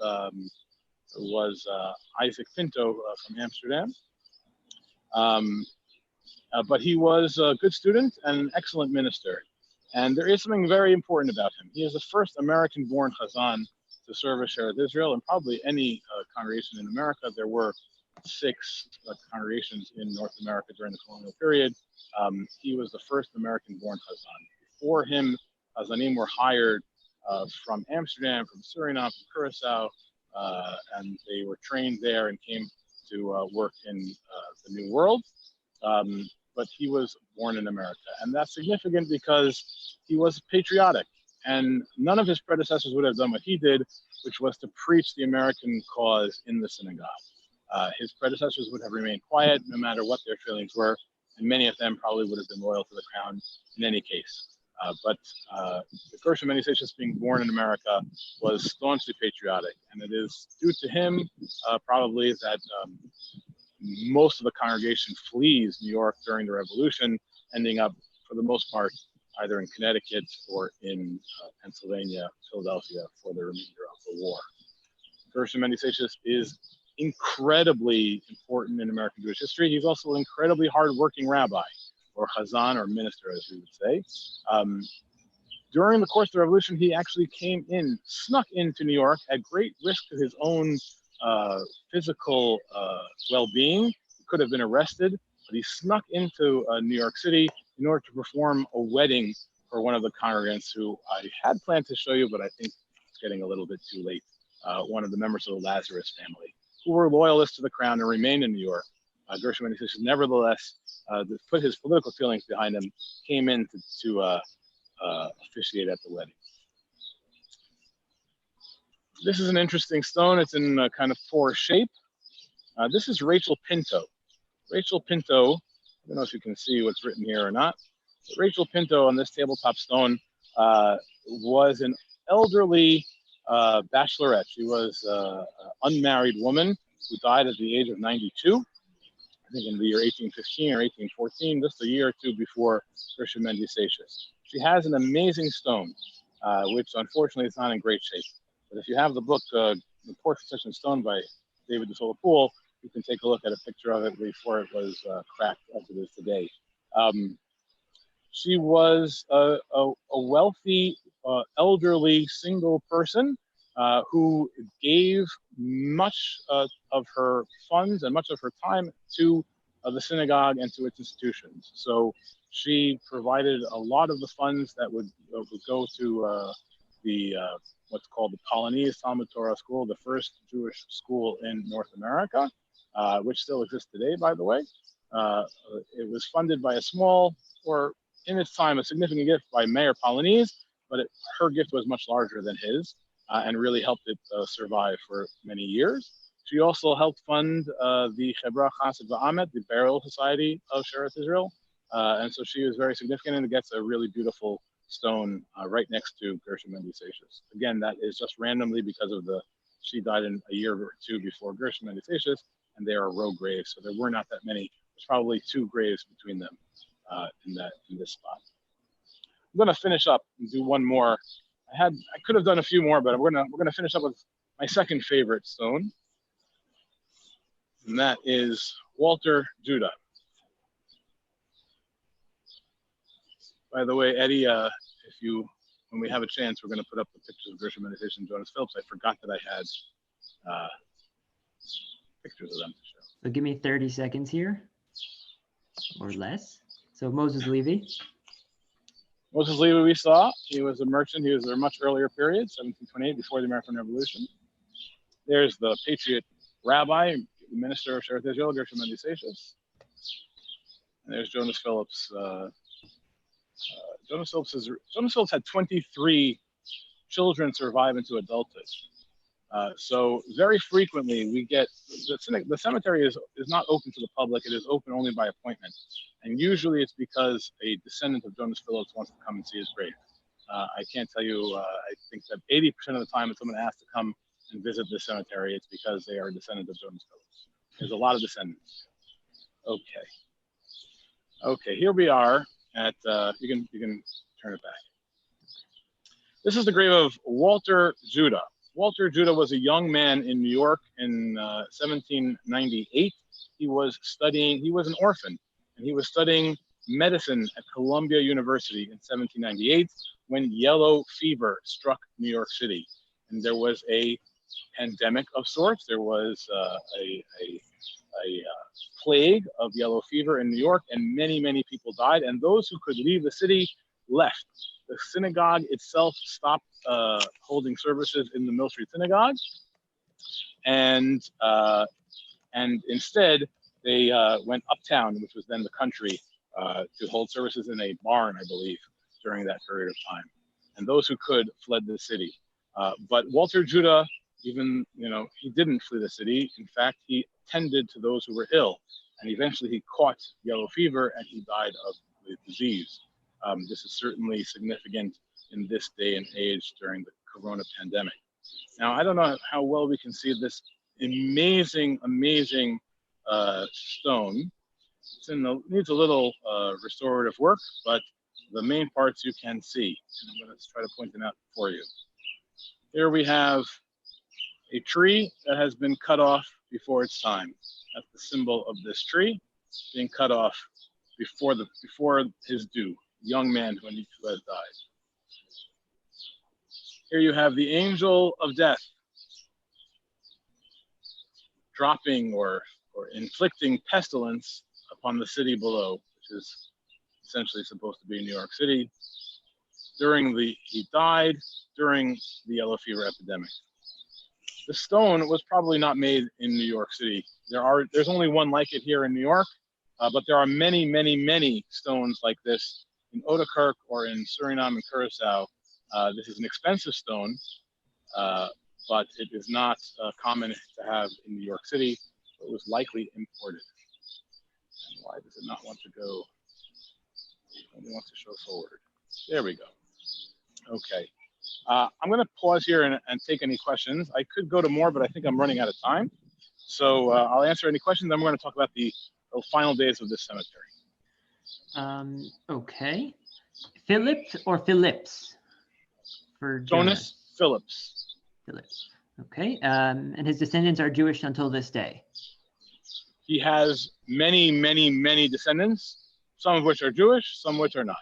Isaac Pinto from Amsterdam. But he was a good student and an excellent minister. And there is something very important about him. He is the first American-born Chazan to serve as Shearith Israel, and probably any congregation in America. There were 6 congregations in North America during the colonial period. He was the first American-born Chazan. Before him, Chazanim were hired from Amsterdam, from Suriname, from Curacao, and they were trained there and came to work in the New World. But he was born in America, and that's significant because he was patriotic, and none of his predecessors would have done what he did, which was to preach the American cause in the synagogue. His predecessors would have remained quiet no matter what their feelings were, and many of them probably would have been loyal to the crown in any case. But Gershom Mendy Seixas, being born in America, was staunchly patriotic, and it is due to him probably that most of the congregation flees New York during the Revolution, ending up, for the most part, either in Connecticut or in Pennsylvania, Philadelphia, for the remainder of the war. Gershom Mendy Seixas is incredibly important in American Jewish history. He's also an incredibly hardworking rabbi, or chazan, or minister, as we would say. During the course of the Revolution, he actually snuck into New York at great risk to his own physical well-being. He could have been arrested but he snuck into New York City in order to perform a wedding for one of the congregants who I had planned to show you, but I think it's getting a little bit too late. One of the members of the Lazarus family, who were loyalists to the crown and remained in New York. Gershom and Ignatius, nevertheless, to put his political feelings behind him, came in to officiate at the wedding. This is an interesting stone. It's in a kind of four shape. This is Rachel Pinto. Rachel Pinto, I don't know if you can see what's written here or not. But Rachel Pinto on this tabletop stone was an elderly bachelorette. She was an unmarried woman who died at the age of 92, I think in the year 1815 or 1814, just a year or two before Gershom and Ignatius. She has an amazing stone, which unfortunately is not in great shape. But if you have the book, The Portrait of Such a Stone by David de Sola-Poole, you can take a look at a picture of it before it was cracked as it is today. She was a wealthy, elderly, single person who gave much of her funds and much of her time to the synagogue and to its institutions. So she provided a lot of the funds that would go to the what's called the Polonese Talmud Torah School, the first Jewish school in North America, which still exists today, by the way. It was funded by a small, or in its time, a significant gift by Mayor Polonese, but her gift was much larger than his and really helped it survive for many years. She also helped fund the Chebra Chassid Va'amet, the burial society of Shearith, Israel. And so she was very significant, and it gets a really beautiful stone right next to Gershom and Ignatius. Again, that is just randomly because of she died in a year or two before Gershom and Ignatius, and they are row graves, so there were not that many. There's probably 2 graves between them in this spot. I'm gonna finish up and do one more. I could have done a few more, but we're gonna finish up with my second favorite stone, and that is Walter Judah. By the way, Eddie, when we have a chance, we're going to put up the pictures of Gershom and Ignatius and Jonas Phillips. I forgot that I had pictures of them to show. So give me 30 seconds here, or less. So Moses Levy. Moses Levy we saw. He was a merchant. He was a much earlier period, 1728, before the American Revolution. There's the patriot rabbi, the minister of Shearith Israel, Gershom and Ignatius. And there's Jonas Phillips. Jonas Phillips had 23 children survive into adulthood. So very frequently we get, the cemetery is not open to the public. It is open only by appointment. And usually it's because a descendant of Jonas Phillips wants to come and see his grave. I can't tell you, I think that 80% of the time when someone asks to come and visit the cemetery, it's because they are a descendant of Jonas Phillips. There's a lot of descendants. Okay, here we are at, you can turn it back. This is the grave of Walter Judah. Walter Judah was a young man in New York in 1798. He was an orphan, and he was studying medicine at Columbia University in 1798 when yellow fever struck New York City. And there was a pandemic of sorts. There was a plague of yellow fever in New York, and many, many people died. And those who could leave the city left. The synagogue itself stopped holding services in the Mill Street Synagogue, and instead they went uptown, which was then the country, to hold services in a barn, I believe, during that period of time. And those who could fled the city. But Walter Judah, even, he didn't flee the city. In fact, he tended to those who were ill, and eventually he caught yellow fever and he died of the disease. This is certainly significant in this day and age during the corona pandemic. Now, I don't know how well we can see this amazing, amazing stone. Needs a little restorative work, but the main parts you can see. And I'm going to try to point them out for you. Here we have a tree that has been cut off before its time. That's the symbol of this tree, being cut off before his due. Young man who has died. Here you have the angel of death dropping or inflicting pestilence upon the city below, which is essentially supposed to be New York City. He died during the yellow fever epidemic. The stone was probably not made in New York City. There's only one like it here in New York, but there are many, many, many stones like this in Oudekirk or in Suriname and Curaçao. This is an expensive stone, but it is not common to have in New York City. It was likely imported. And why does it not want to go? It only wants to show forward. There we go. Okay. I'm going to pause here and take any questions. I could go to more, but I think I'm running out of time. So I'll answer any questions. Then we're going to talk about the final days of this cemetery. Okay. Philip or Phillips? For Jonas Phillips. Phillips. Okay. And his descendants are Jewish until this day. He has many, many, many descendants, some of which are Jewish, some of which are not.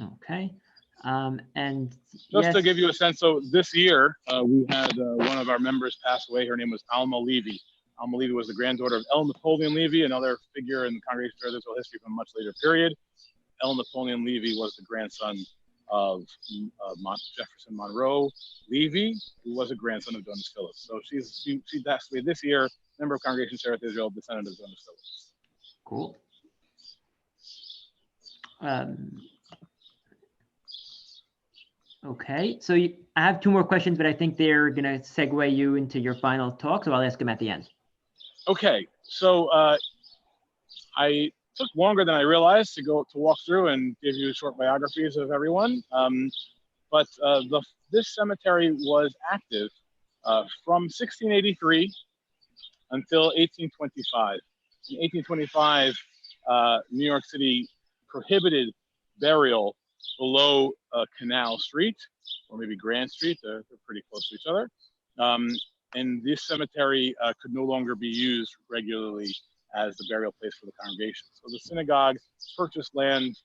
Okay. And just to give you a sense, so this year we had one of our members pass away. Her name was Alma Levy. Alma Levy was the granddaughter of L. Napoleon Levy, another figure in the Congregation of Israel history from a much later period. L. Napoleon Levy was the grandson of Jefferson Monroe Levy, who was a grandson of Jonas Phillips. So she passed away this year, member of Congregation of Shearith Israel, descendant of Jonas Phillips. Cool. Okay, so I have two more questions, but I think they're going to segue you into your final talk, so I'll ask them at the end. Okay, so I took longer than I realized to walk through and give you short biographies of everyone, but this cemetery was active from 1683 until 1825. In 1825, New York City prohibited burial below Canal Street, or maybe Grand Street. They're pretty close to each other. And this cemetery could no longer be used regularly as the burial place for the congregation. So the synagogue purchased land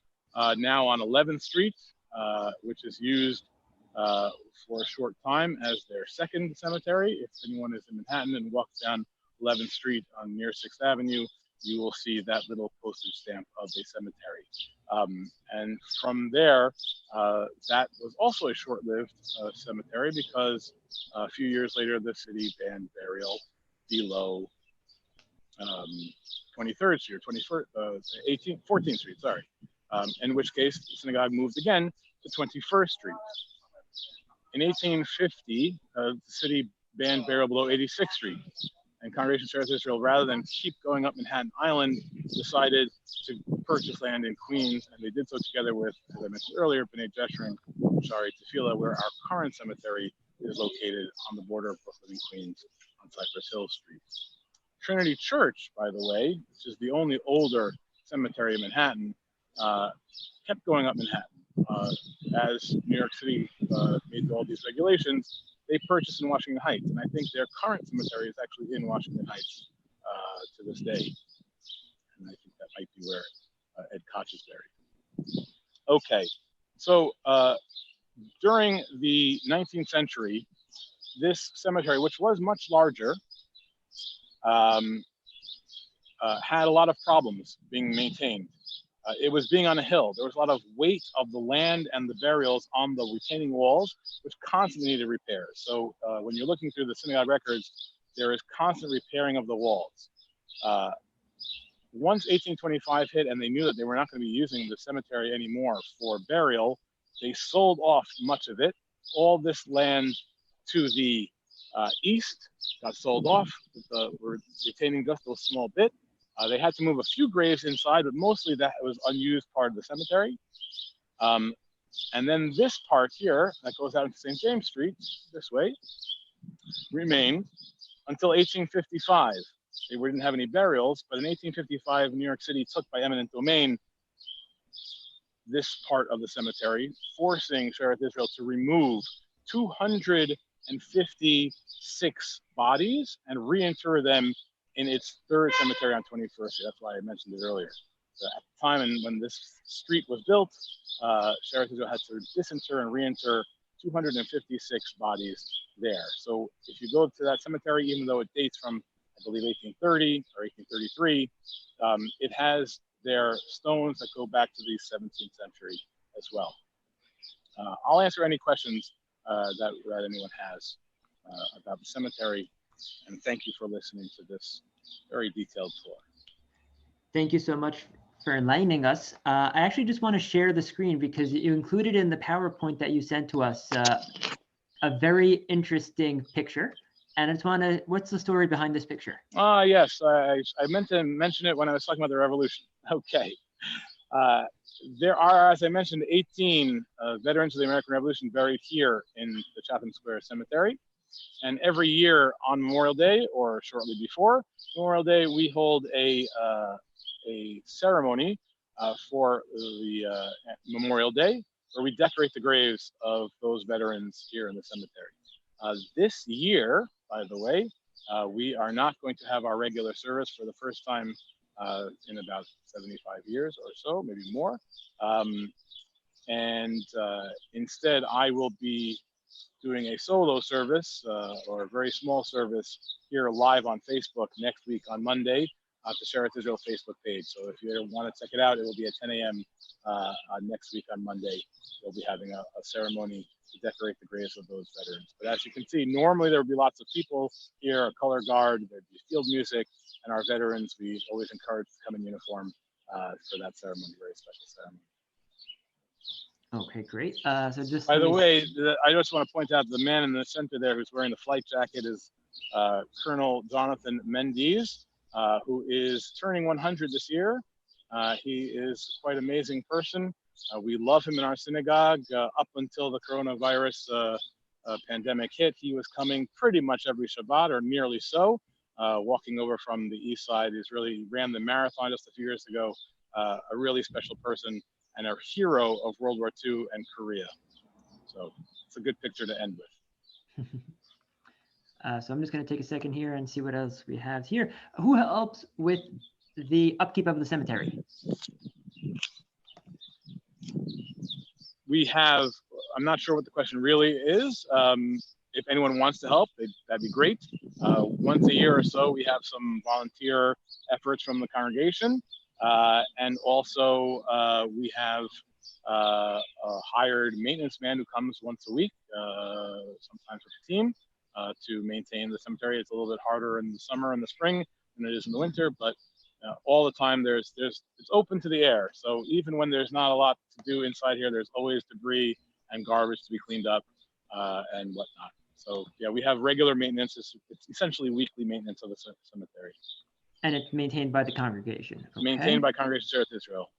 now on 11th Street, which is used for a short time as their second cemetery. If anyone is in Manhattan and walks down 11th Street near 6th Avenue, you will see that little postage stamp of a cemetery. And from there, that was also a short-lived cemetery because a few years later, the city banned burial below 23rd Street, or 14th Street, sorry. In which case, the synagogue moved again to 21st Street. In 1850, the city banned burial below 86th Street. And Congregation of Shearith Israel, rather than keep going up Manhattan Island, decided to purchase land in Queens, and they did so together with, as I mentioned earlier, B'nai Jeshurun, Tefillah, where our current cemetery is located on the border of Brooklyn and Queens on Cypress Hill Street. Trinity Church, by the way, which is the only older cemetery in Manhattan, kept going up Manhattan. As New York City made all these regulations, they purchased in Washington Heights, and I think their current cemetery is actually in Washington Heights to this day. And I think that might be where Ed Koch is buried. Okay, so during the 19th century, this cemetery, which was much larger, had a lot of problems being maintained. It was being on a hill. There was a lot of weight of the land and the burials on the retaining walls, which constantly needed repairs. So when you're looking through the synagogue records, there is constant repairing of the walls. Once 1825 hit and they knew that they were not going to be using the cemetery anymore for burial, they sold off much of it. All this land to the east got sold off. We're retaining just a small bit. They had to move a few graves inside, but mostly that was unused part of the cemetery. And then this part here, that goes out into St. James Street, this way, remained until 1855. They didn't have any burials, but in 1855, New York City took by eminent domain this part of the cemetery, forcing Shearith Israel to remove 256 bodies and reinter them in its third cemetery on 21st Street. That's why I mentioned it earlier. So at the time when this street was built, Shearith Israel had to disinter and reinter 256 bodies there. So if you go to that cemetery, even though it dates from, I believe 1830 or 1833. It has their stones that go back to the 17th century as well. I'll answer any questions that anyone has about the cemetery, and thank you for listening to this very detailed tour. Thank you so much for enlightening us. I actually just want to share the screen because you included in the PowerPoint that you sent to us a very interesting picture. And I just want to, what's the story behind this picture? Yes, I meant to mention it when I was talking about the revolution. Okay. There are, as I mentioned, 18 veterans of the American Revolution buried here in the Chatham Square Cemetery. And every year on Memorial Day, or shortly before Memorial Day, we hold a ceremony for the Memorial Day, where we decorate the graves of those veterans here in the cemetery. This year, by the way, we are not going to have our regular service for the first time in about 75 years or so, maybe more. Instead, I will be doing a solo service or a very small service here live on Facebook next week on Monday at the Shearith Israel Facebook page. So if you want to check it out, it will be at 10 a.m. Next week on Monday. We'll be having a ceremony to decorate the graves of those veterans. But as you can see, normally there would be lots of people here, a color guard, there'd be field music, and our veterans, we always encourage to come in uniform for that ceremony, very special ceremony. Okay, great. So just by the way, I just want to point out the man in the center there who's wearing the flight jacket is Colonel Jonathan Mendes, who is turning 100 this year. He is quite an amazing person. We love him in our synagogue. Up until the coronavirus pandemic hit, he was coming pretty much every Shabbat, or nearly so, walking over from the east side. He ran the marathon just a few years ago. A really special person and a hero of World War II and Korea. So it's a good picture to end with. So I'm just going to take a second here and see what else we have here. Who helps with the upkeep of the cemetery? We have, I'm not sure what the question really is. If anyone wants to help, that'd be great. Once a year or so, we have some volunteer efforts from the congregation. And also we have a hired maintenance man who comes once a week, sometimes with the team, to maintain the cemetery. It's a little bit harder in the summer and the spring than it is in the winter, but all the time it's open to the air. So even when there's not a lot to do inside here, there's always debris and garbage to be cleaned up and whatnot. So yeah, we have regular maintenance. It's essentially weekly maintenance of the cemetery. And it's maintained by the congregation. Okay. Maintained by Congregation Shearith Israel.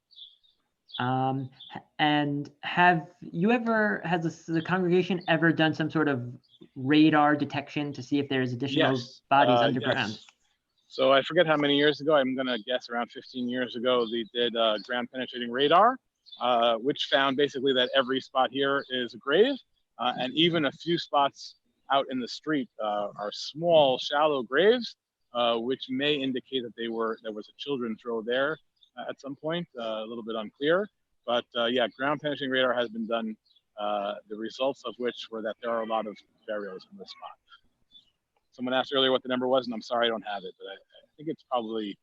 And has the congregation ever done some sort of radar detection to see if there's additional bodies underground? Yes. So I forget how many years ago, I'm gonna guess around 15 years ago, they did ground penetrating radar, which found basically that every spot here is a grave, and even a few spots out in the street are small, shallow graves, which may indicate that there was a children's row there at some point, a little bit unclear. But yeah, ground penetrating radar has been done, the results of which were that there are a lot of burials in this spot. Someone asked earlier what the number was, and I'm sorry I don't have it, but I think it's probably,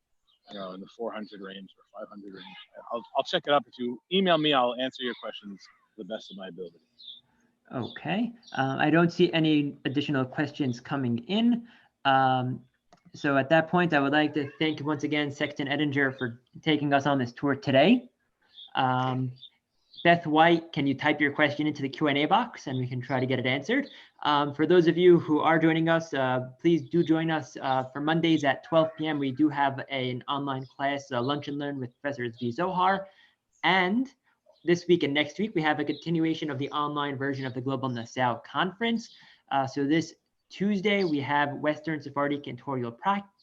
I don't know, in the 400 range or 500 range. I'll check it up. If you email me, I'll answer your questions to the best of my ability. Okay. I don't see any additional questions coming in. So at that point, I would like to thank once again Sexton Edinger for taking us on this tour today. Beth White, can you type your question into the Q&A box and we can try to get it answered? For those of you who are joining us, please do join us for Mondays at 12 p.m. We do have an online class, Lunch and Learn with Professor Zvi Zohar. And this week and next week, we have a continuation of the online version of the Global Nacao Conference. So this Tuesday, we have Western Sephardic cantorial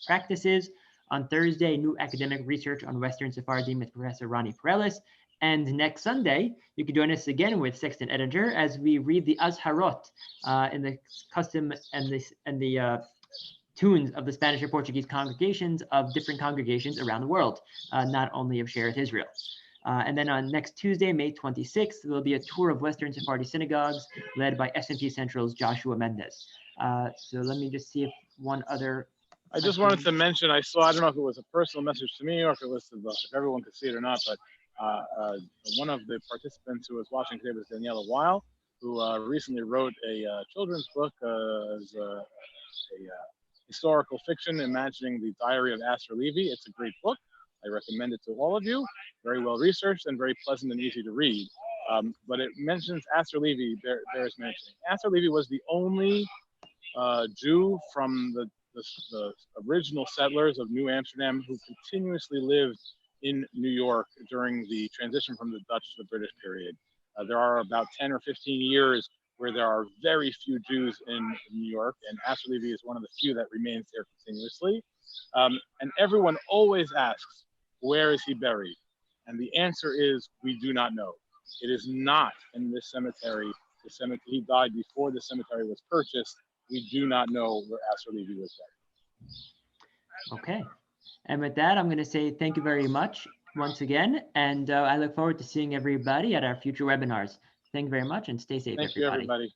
practices. On Thursday, new academic research on Western Sephardim with Professor Ronnie Perelis. And next Sunday, you can join us again with Sexton Edinger as we read the Azharot in the custom and the tunes of the Spanish and Portuguese congregations of different congregations around the world, not only of Shearith Israel. And then on next Tuesday, May 26th, there will be a tour of Western Sephardi synagogues led by S&P Central's Joshua Mendez. So let me just see if one other I just wanted to mention, I don't know if it was a personal message to me or if it was if everyone could see it or not, but one of the participants who was watching today was Daniela Weil, who recently wrote a children's book as a historical fiction imagining the diary of Astor Levy. It's a great book. I recommend it to all of you. Very well researched and very pleasant and easy to read. But it mentions Astor Levy, bears mentioning. Astor Levy was the only Jew from the original settlers of New Amsterdam who continuously lived in New York during the transition from the Dutch to the British period. There are about 10 or 15 years where there are very few Jews in New York, and Astor Levy is one of the few that remains there continuously. And everyone always asks, where is he buried? And the answer is, we do not know. It is not in this cemetery. The cemetery, he died before the cemetery was purchased. We do not know where Astor Levy was buried. Okay. And with that, I'm going to say thank you very much once again. And I look forward to seeing everybody at our future webinars. Thank you very much and stay safe, Thank you, everybody.